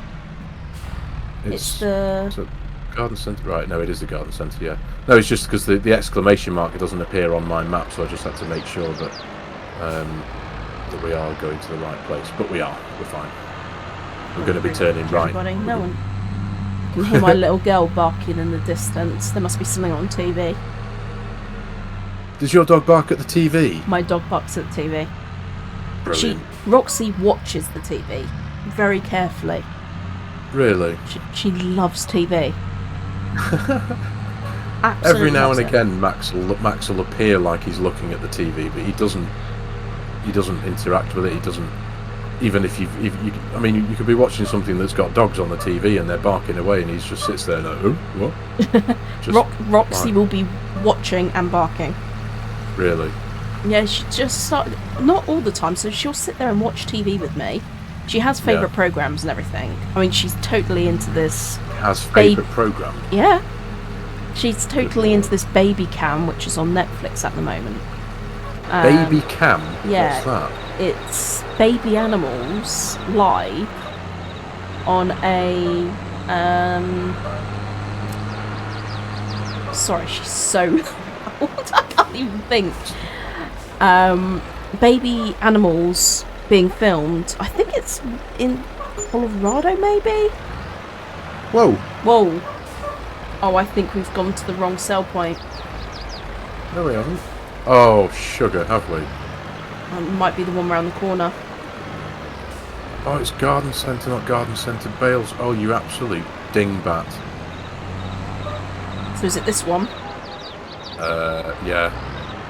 It's the so garden centre. Right? No, it is the garden centre. Yeah. No, it's just because the exclamation mark doesn't appear on my map, so I just had to make sure that that we are going to the right place. But we are. We're fine. We're going to be turning right. No one can hear my little girl barking in the distance. There must be something on TV. Does your dog bark at the TV? My dog barks at the TV. Brilliant. Roxy watches the TV very carefully. Really? She loves TV. Every now and again, Max will appear like he's looking at the TV, but he doesn't interact with it. He doesn't. Even if you could be watching something that's got dogs on the TV and they're barking away, and he just sits there like, oh, what? Roxy will be watching and barking. Really? Yeah, she just started. Not all the time, so she'll sit there and watch TV with me. She has favourite programmes and everything. I mean, she's totally into this. Has favourite programme? Yeah. She's totally into this Baby Cam, which is on Netflix at the moment. Baby Cam? Yeah. What's that? It's baby animals live on a. Sorry, she's so loud. I can't even think. Baby animals being filmed. I think it's in Colorado, maybe? Whoa. Oh, I think we've gone to the wrong sell point. No, we haven't. Oh, sugar, have we? Might be the one round the corner. Oh, it's garden centre, not garden centre Bales. Oh, you absolute dingbat. So is it this one? Yeah.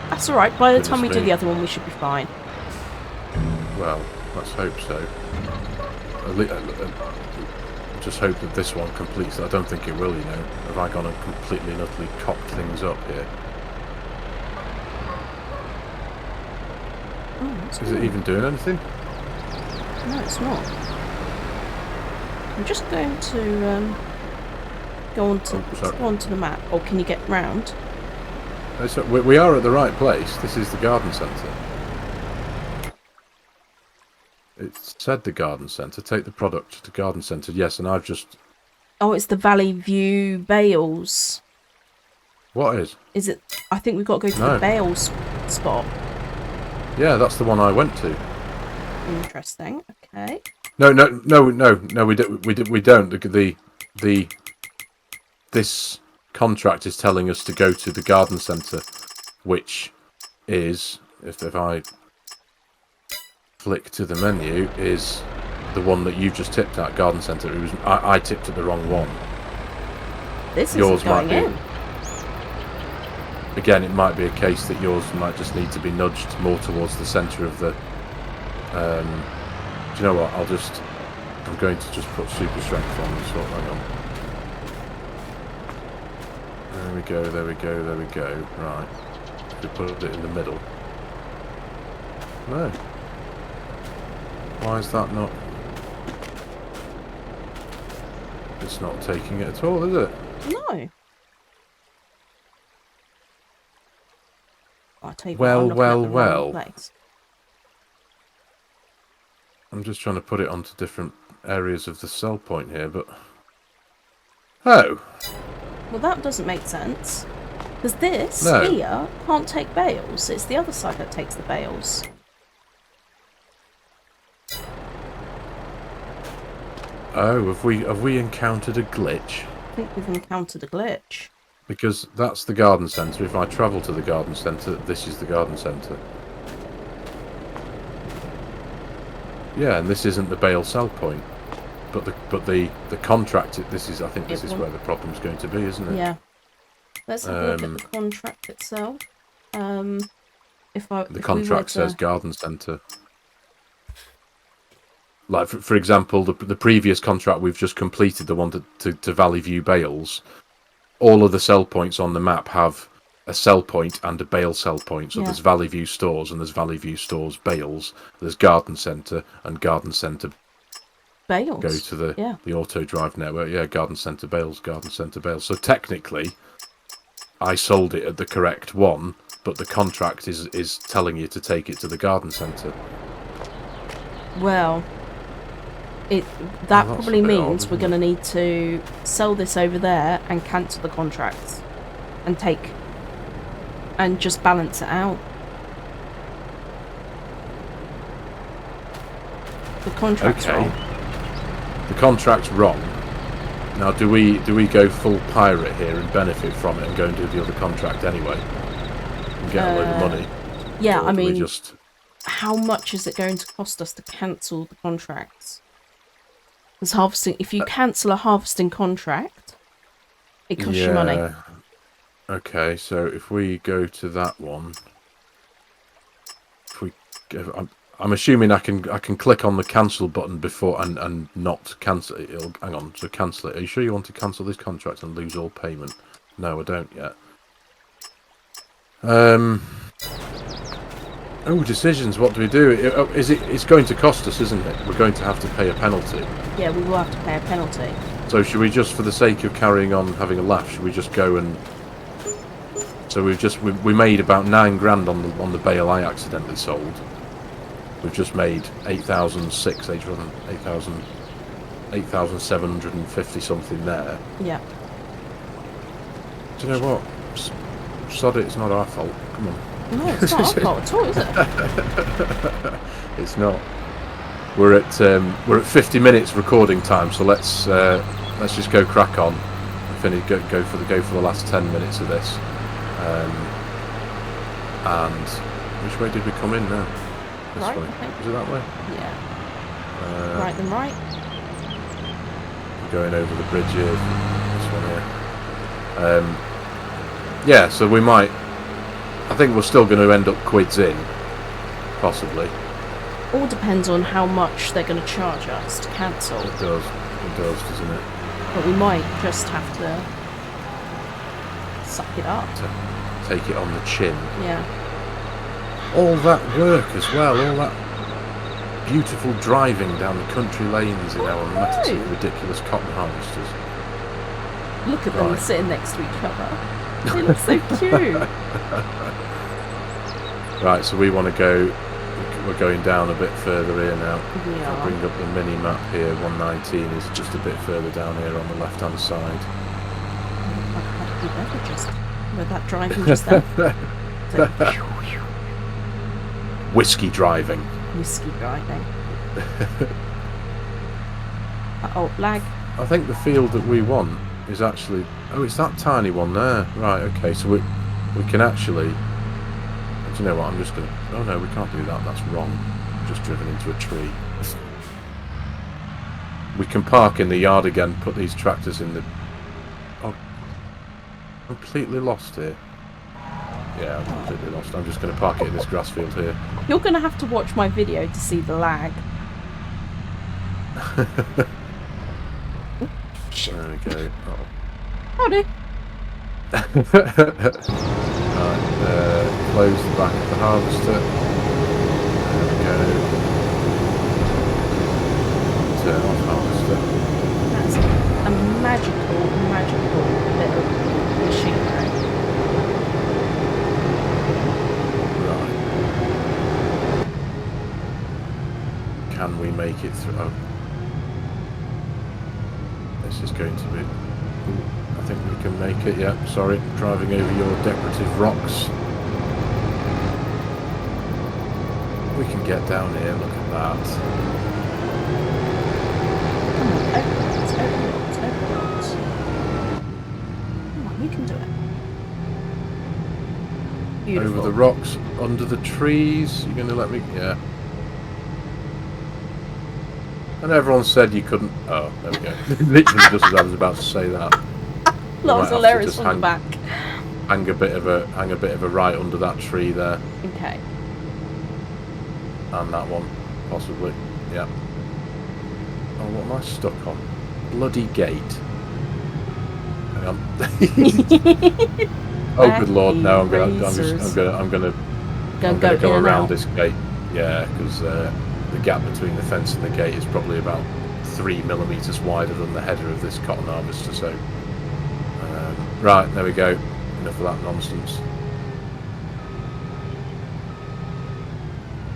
That's all right. By the time we Goodness do me. the other one, we should be fine. Well, let's hope so. Just hope that this one completes. I don't think it will, you know. Have I gone and completely and utterly cocked things up here? Oh, Is it even doing anything? No, it's not. I'm just going to go onto the map. Or can you get round? So we are at the right place. This is the garden centre. It said the garden centre. Take the product to garden centre. Yes, and I've just... Oh, it's the Valley View Bales. What is? Is it? I think we've got to go to the Bales spot. Yeah, that's the one I went to. Interesting. Okay. No. We don't. This contract is telling us to go to the garden centre, which is, if I flick to the menu, is the one that you just tipped at, garden centre. It was I tipped at the wrong one. This yours isn't going might be, in. Again, it might be a case that yours might just need to be nudged more towards the centre of the... do you know what? I'm going to just put super strength on and sort that on. There we go, there we go, there we go. Right. We put it in the middle. No. Why is that not... It's not taking it at all, is it? No. I'll tell you what, I'm looking at the wrong place. I'm just trying to put it onto different areas of the cell point here, but... Oh! Well, that doesn't make sense. Because this here can't take bales. It's the other side that takes the bales. Oh, have we encountered a glitch? I think we've encountered a glitch. Because that's the garden centre. If I travel to the garden centre, this is the garden centre. Yeah, and this isn't the bale cell point. But the contract, this is, I think this is where the problem's going to be, isn't it? Yeah. Let's have a look at the contract itself. The contract says garden centre. Like, for example, the previous contract we've just completed, the one to Valley View Bales, all of the cell points on the map have a cell point and a bale cell point. So there's Valley View Stores and there's Valley View Stores Bales. There's Garden Centre and Garden Centre Bales. Go to the auto drive network. Yeah, Garden Centre Bales, Garden Centre Bales. So technically, I sold it at the correct one, but the contract is telling you to take it to the Garden Centre. Well, that probably means we're going to need to sell this over there and cancel the contracts and just balance it out. The contract's wrong. The contract's wrong. Now, do we go full pirate here and benefit from it and go and do the other contract anyway and get a load of money? Yeah, I mean, how much is it going to cost us to cancel the contracts? Because harvesting, if you cancel a harvesting contract, it costs you money. Okay, so if we go to that one, I'm assuming I can click on the cancel button before and not cancel it. Hang on, so cancel it. Are you sure you want to cancel this contract and lose all payment? No, I don't yet. Oh, decisions. What do we do? It's going to cost us, isn't it? We're going to have to pay a penalty. Yeah, we will have to pay a penalty. So should we just, for the sake of carrying on having a laugh, should we just go and... So we made about $9,000 on the bale I accidentally sold. We've just made 8,750 something there. Yeah. Do you know what? Sod it, it's not our fault. Come on. No, it's not our fault at all, is it? It's not. We're at 50 minutes recording time, so let's just go crack on. Go for the last 10 minutes of this. And which way did we come in now? This right, way. I think. Was it that way? Yeah. Right then, right. We're going over the bridge here. This one here. Yeah, so we might. I think we're still going to end up quids in, possibly. All depends on how much they're going to charge us to cancel. It does, doesn't it? But we might just have to suck it up. To take it on the chin. Yeah. All that work as well, all that beautiful driving down the country lanes in our massive, ridiculous cotton harvesters. Look at them sitting next to each other. They look so cute. Right, so we want to go. We're going down a bit further here now. We I'll are. bring up the mini map here. 119 is just a bit further down here on the left-hand side. I've had a few beverages with that driving just then. So, Whiskey driving. whiskey driving. Oh, lag. I think the field that we want is actually... Oh, it's that tiny one there. Right, okay, so we can actually... Do you know what, I'm just going to... Oh no, we can't do that, that's wrong. I've just driven into a tree. We can park in the yard again, put these tractors in the... Oh, completely lost here. Yeah, I'm completely lost. I'm just going to park it in this grass field here. You're going to have to watch my video to see the lag. Shit. There we go. Oh. Howdy. Right, close the back of the harvester. There we go. Turn off harvester. That's a magical bit of machinery. Right. Can we make it through? Oh. This is going to be... I think we can make it, yeah. Sorry, driving over your decorative rocks. We can get down here, look at that. Come on, open doors. Come on, you can do it. Beautiful. Over the rocks, under the trees. You're going to let me... Yeah. And everyone said you couldn't... Oh, there we go. Literally just as I was about to say that. That was hilarious on the back. Hang a bit of a right under that tree there. Okay. And that one, possibly. Yeah. Oh, what am I stuck on? Bloody gate. Hang on. Oh, good lord! No, I'm gonna go around this gate. Yeah, because the gap between the fence and the gate is probably about 3 millimeters wider than the header of this cotton harvester. So, right, there we go. Enough of that nonsense.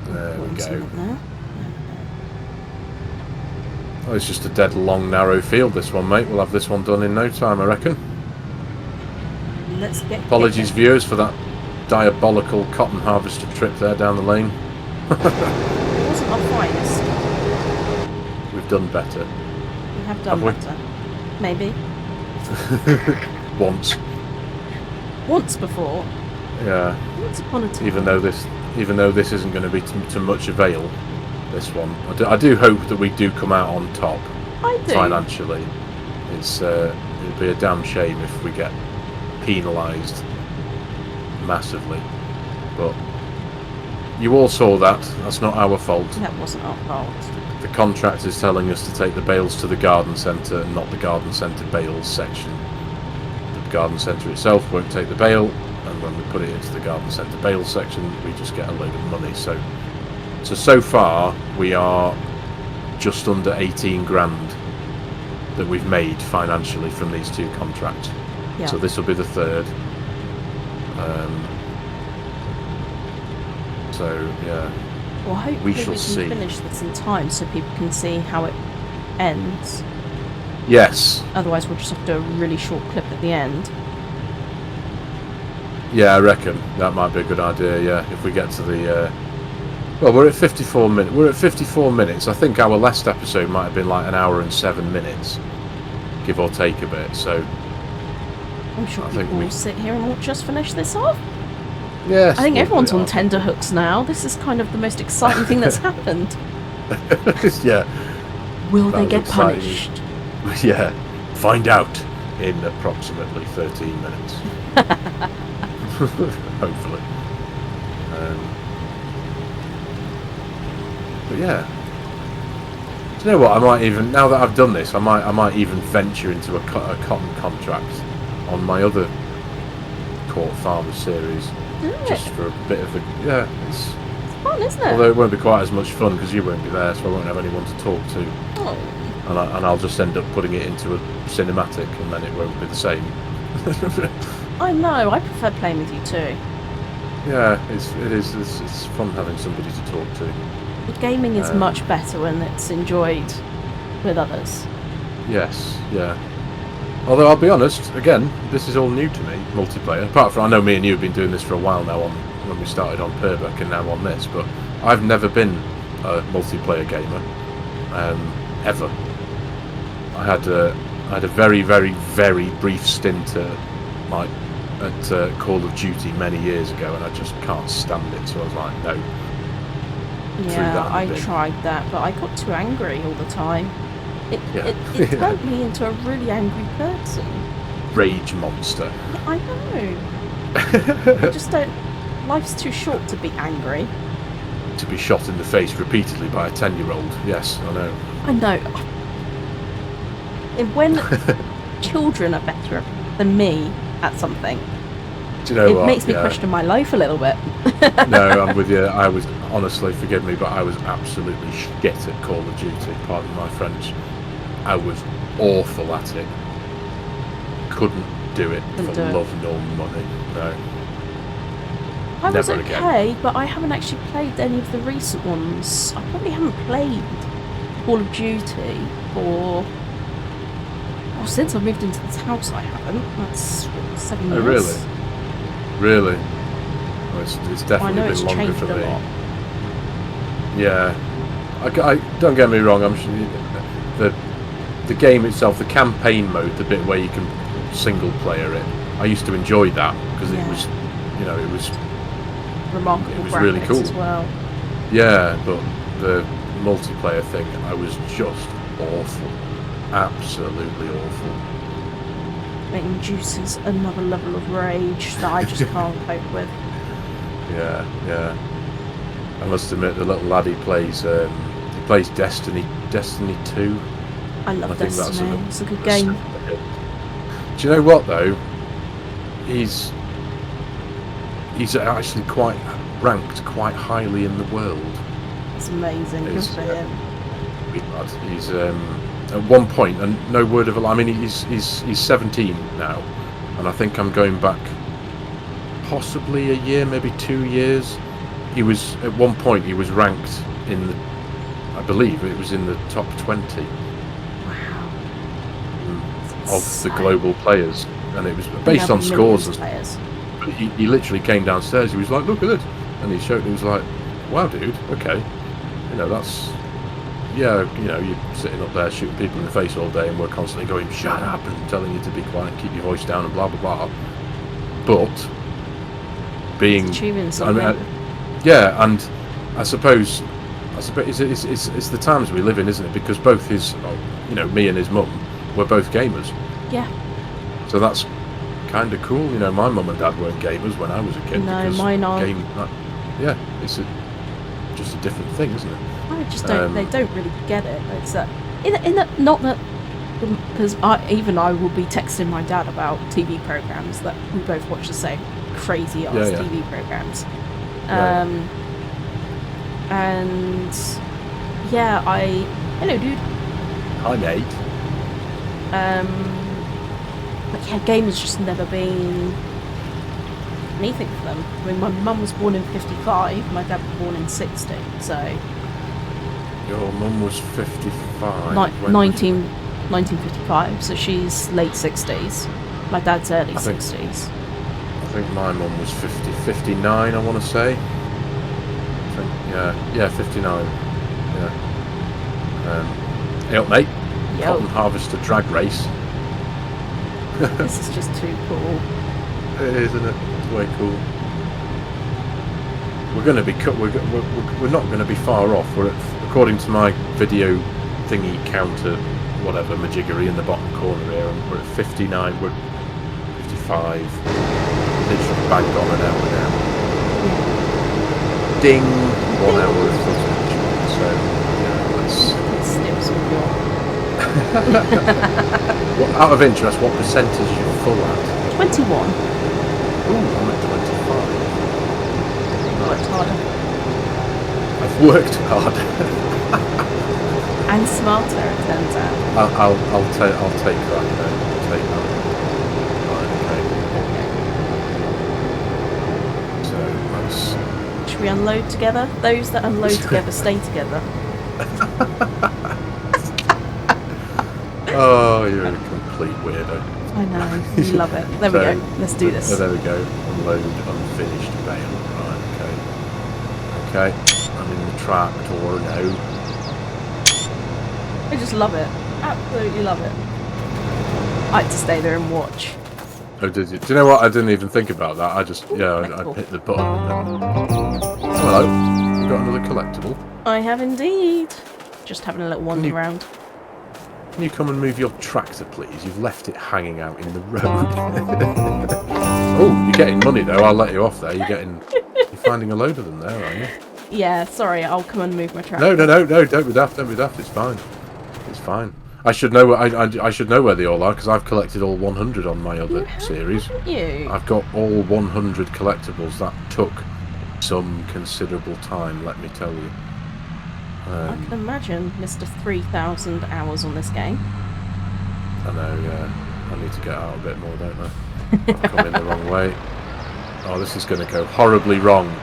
There we go. Oh, it's just a dead long narrow field, this one, mate. We'll have this one done in no time, I reckon. Let's get... Apologies, viewers, for that diabolical cotton harvester trip there down the lane. It wasn't our finest. We've done better. We have done better. Maybe. Once. Once before. Yeah. Once upon a time. Even though this isn't going to be to much avail, this one. I do hope that we do come out on top. I do. Financially. It'd be a damn shame if we get penalised massively. But you all saw that. That's not our fault. That wasn't our fault. The contract is telling us to take the bales to the garden centre and not the garden centre bales section. The garden centre itself won't take the bale, and when we put it into the garden centre bales section, we just get a load of money. So far we are just under 18 grand that we've made financially from these two contracts. Yeah. So this will be the third. So yeah. Well, hopefully we can finish this in time so people can see how it ends. Yes. Otherwise we'll just have to do a really short clip at the end. Yeah, I reckon that might be a good idea. Yeah, if we get to the well, we're at 54 minutes. We're at 54 minutes. I think our last episode might have been like 1 hour and 7 minutes, give or take a bit. So I'm sure people will sit here and watch us finish this off. Yes. I think everyone's on tenterhooks now. This is kind of the most exciting thing that's happened. Yeah. Will they get punished? Yeah. Find out in approximately 13 minutes. hopefully. But yeah, do you know what? I might even, now that I've done this, I might even venture into a cotton contract on my other Court Farmers series, just for a bit of a It's fun, isn't it? Although it won't be quite as much fun because you won't be there, so I won't have anyone to talk to. Oh. And I'll just end up putting it into a cinematic, and then it won't be the same. I know. I prefer playing with you too. Yeah, it's fun having somebody to talk to. But gaming is much better when it's enjoyed with others. Yes, yeah. Although I'll be honest, again, this is all new to me, multiplayer. Apart from, I know me and you have been doing this for a while now, when we started on Purbeck and now on this, but I've never been a multiplayer gamer, ever. I had a very, very, very brief stint at Call of Duty many years ago, and I just can't stand it. So I was like, no. Yeah, I tried that, but I got too angry all the time. It turned me into a really angry person. Rage monster. I know. I just don't. Life's too short to be angry. To be shot in the face repeatedly by a 10-year-old. Yes, I know. I know. When children are better than me at something, do you know it what? makes me question my life a little bit. No, I'm with you. I was, honestly, forgive me, but I was absolutely shit at Call of Duty, pardon my French. I was awful at it. Couldn't do it for love nor money. No. I was Never okay, again. but I haven't actually played any of the recent ones. I probably haven't played Call of Duty for... Well, since I moved into this house I haven't. That's 7 years. Oh, really? Really? Well, it's definitely been longer for me. Lot. Yeah. I don't get me wrong, I'm sure the game itself, the campaign mode, the bit where you can single player it, I used to enjoy that because it was, you know, it was remarkable. It was really cool as well. Yeah, but the multiplayer thing, I was just awful, absolutely awful. It induces another level of rage that I just can't cope with. Yeah. I must admit, the little lad he plays Destiny 2. I love Destiny. It's a good game. Do you know what though? He's actually ranked quite highly in the world. It's amazing. Good for him. He's at one point, and no word of a lie. I mean, he's 17 now, and I think I'm going back possibly a year, maybe 2 years. He was at one point. He was ranked in the, I believe it was in the top 20. Of the global players, and it was based on scores and players. He literally came downstairs. He was like, "Look at it," and he showed. He was like, "Wow, dude. Okay, you know that's you know you're sitting up there shooting people in the face all day, and we're constantly going, shut up, and telling you to be quiet, and keep your voice down, and blah blah blah." But being, yeah, and I suppose it's the times we live in, isn't it? Because both me and his mum, we're both gamers. Yeah. So that's kind of cool. You know, my mum and dad weren't gamers when I was a kid. No, mine are. Yeah, it's just a different thing, isn't it? I just don't. They don't really get it. It's not that because I will be texting my dad about TV programs that we both watch the same crazy ass TV programs. And yeah, hello, dude. Hi, mate. But yeah, gaming's just never been anything for them. I mean, my mum was born in 55, my dad was born in 60, so... Your mum was 55? 1955, so she's late 60s. My dad's early 60s. I think my mum was 59, I want to say. Yeah, 59. Yeah. Hey up, mate. Cotton Harvester drag race. This is just too cool. It is, isn't it? It's way cool. We're going to be we're not going to be far off. We're according to my video thingy counter, whatever majiggery in the bottom corner here, and we're at 59. We're 55. literally bang on an hour now. Yeah. Ding, 1 hour of footage. So, yeah, let's... Snip some of your... Out of interest, what percentage are you full at? 21. Ooh, I'm at 25. Worked harder. I've worked hard. And smarter, it turns out. I'll take that. I'll take that. Right, okay. So let's. Should we unload together? Those that unload together stay together. Oh, you're a complete weirdo. I know. You love it. There we go. Let's do this. So there we go. Unload unfinished bale. Right. Okay. Okay. I'm in the tractor now. I just love it. Absolutely love it. I like to stay there and watch. Oh, did you? Do you know what? I didn't even think about that. I just, I hit the button and then... Hello. You got another collectible? I have indeed. Just having a little wander around. Can you come and move your tractor, please? You've left it hanging out in the road. Oh, you're getting money, though. I'll let you off there. You're finding a load of them there, aren't you? Yeah, sorry. I'll come and move my tractor. No. Don't be daft. Don't be daft. It's fine. It's fine. I should know. I should know where they all are because I've collected all 100 on my other series. You? I've got all 100 collectibles. That took some considerable time. Let me tell you. I can imagine, Mr. 3,000 hours on this game. I know. Yeah. I need to get out a bit more, don't I? I've come in the wrong way. Oh, this is going to go horribly wrong.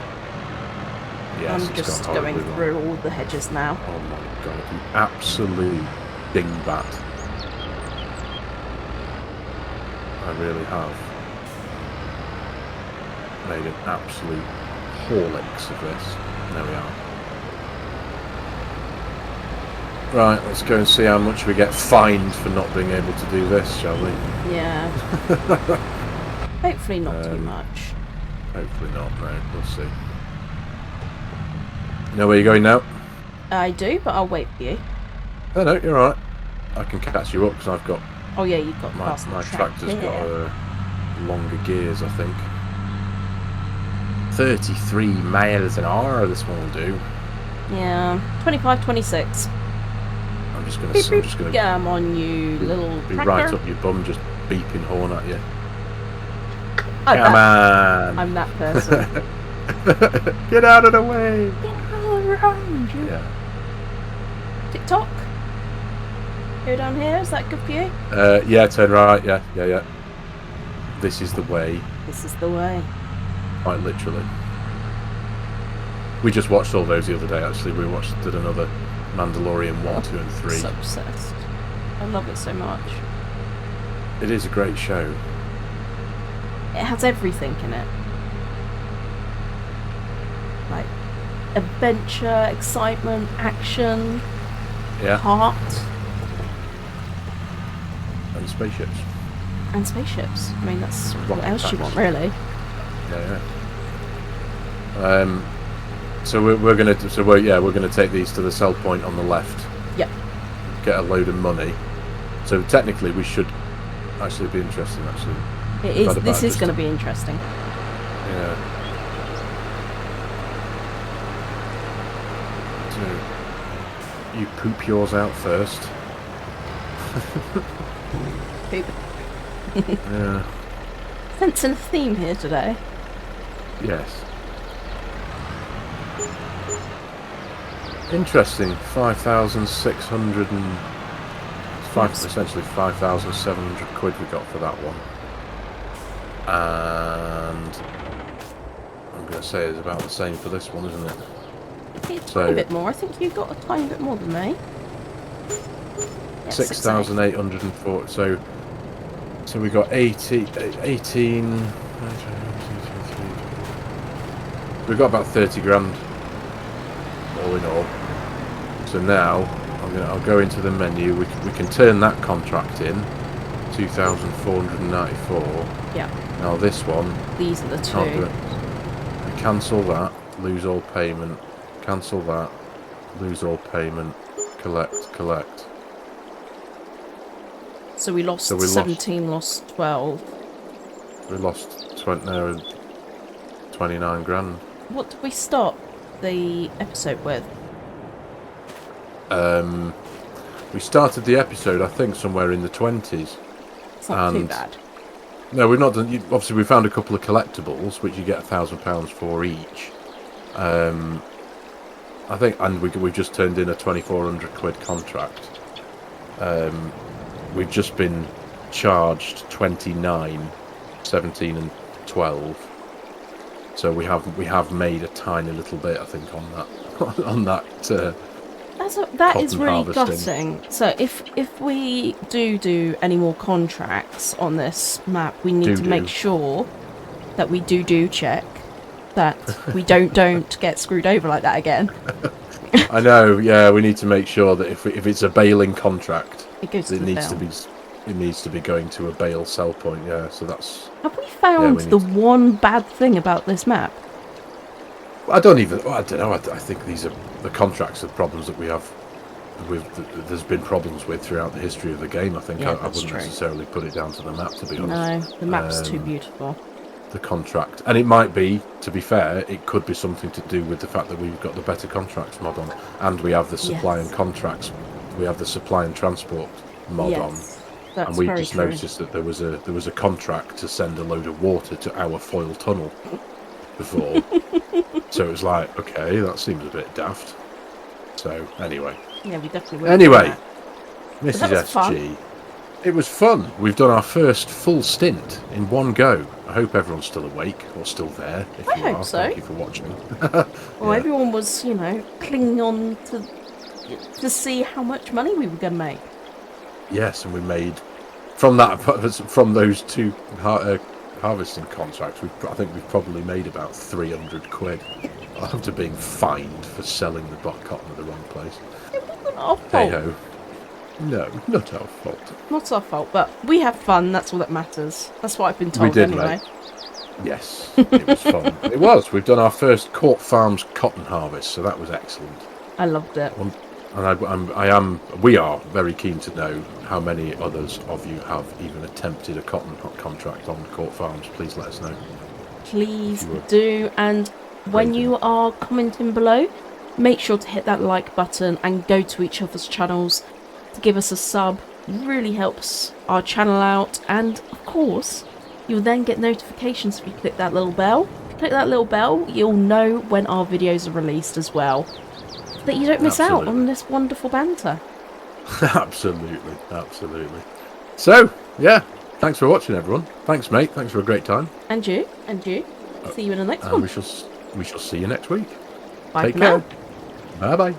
Yes, I'm just going through all the hedges now. Oh my god, you absolute dingbat. I really have made an absolute horlicks of this. There we are. Right, let's go and see how much we get fined for not being able to do this, shall we? Yeah. Hopefully not too much. Hopefully not, no. We'll see. You know where you're going now? I do, but I'll wait for you. No, you're alright. I can catch you up because I've got... Oh yeah, you've got my tractor's got longer gears, I think. 33 miles an hour this one will do. Yeah, 25, 26. I'm just gonna Yeah, I'm on you, little be tractor. right up your bum, just beeping horn at you. Come on! I'm that person. Get out of the way! Get out of the road! Yeah. TikTok? Go down here, is that good for you? Yeah, turn right, yeah. This is the way. This is the way. Quite literally. We just watched all those the other day, actually. We did another Mandalorian 1, 2 and 3. So obsessed. I love it so much. It is a great show. It has everything in it. Like adventure, excitement, action, heart. And spaceships. And spaceships. I mean, that's what else you want, really. Yeah. So we're gonna take these to the sell point on the left. Yep. Get a load of money. So technically, we should actually be interesting. Actually, it is. This is going to be interesting. Yeah. So you poop yours out first. Poop. Yeah. Sensing a theme here today. Yes. Interesting. 5,600 and essentially 5,700 quid we got for that one. And I'm going to say it's about the same for this one, isn't it? It's a bit more. I think you got a tiny bit more than me. Yeah, 6,804. So we got 18. We've got about 30 grand all in all. So now I'll go into the menu. We can turn that contract in. 2,494. Yeah. Now this one. These are the two. We cancel that. Lose all payment. Cancel that. Lose all payment. Collect. So we lost 17, lost 12. We lost 29 grand. What did we stop the episode with? We started the episode, I think, somewhere in the 20s. It's not too bad. No, we've not done. Obviously, we found a couple of collectibles, which you get £1,000 for each. I think, and we've just turned in a 2,400 quid contract. We've just been charged 29, 17, and 12. So we have made a tiny little bit, I think, on that. That is really harvesting. gutting. So if we do any more contracts on this map, we need to make sure that we do check that we don't get screwed over like that again. I know. Yeah, we need to make sure that if it's a bailing contract, it needs to be going to a bail sell point. Yeah. So that's. Have we found the one bad thing about this map? I don't know. I think these are the contracts are problems that we have. There's been problems with throughout the history of the game. I think I wouldn't necessarily put it down to the map, to be honest. No, the map's too beautiful. The contract, and it might be. To be fair, it could be something to do with the fact that we've got the better contracts mod on, and we have the supply and contracts. We have the supply and transport mod on, and we just noticed that there was a contract to send a load of water to our foil tunnel before. So it was like, okay, that seems a bit daft. So anyway. Yeah, we definitely will. Anyway, Mrs. SG. Fun. It was fun. We've done our first full stint in one go. I hope everyone's still awake or still there. If you hope are, so. Thank you for watching. Well, everyone was, clinging on to see how much money we were going to make. Yes, and we made from those two harvesting contracts. I think we've probably made about 300 quid after being fined for selling the cotton at the wrong place. It wasn't our fault. Hey-ho. No, not our fault. Not our fault, but we have fun. That's all that matters. That's what I've been told we did, anyway. Mate. Yes, it was fun. It was. We've done our first Court Farms cotton harvest, so that was excellent. I loved it. And we are very keen to know how many others of you have even attempted a cotton contract on Court Farms. Please let us know. Please do. And when you are commenting below, make sure to hit that like button and go to each other's channels to give us a sub. Really helps our channel out. And of course, you'll then get notifications if you click that little bell. If you click that little bell, you'll know when our videos are released as well, so that you don't miss out on this wonderful banter. Absolutely. So, yeah, thanks for watching, everyone. Thanks, mate. Thanks for a great time. And you. See you in the next one. We shall see you next week. Bye. Take care. Bye-bye.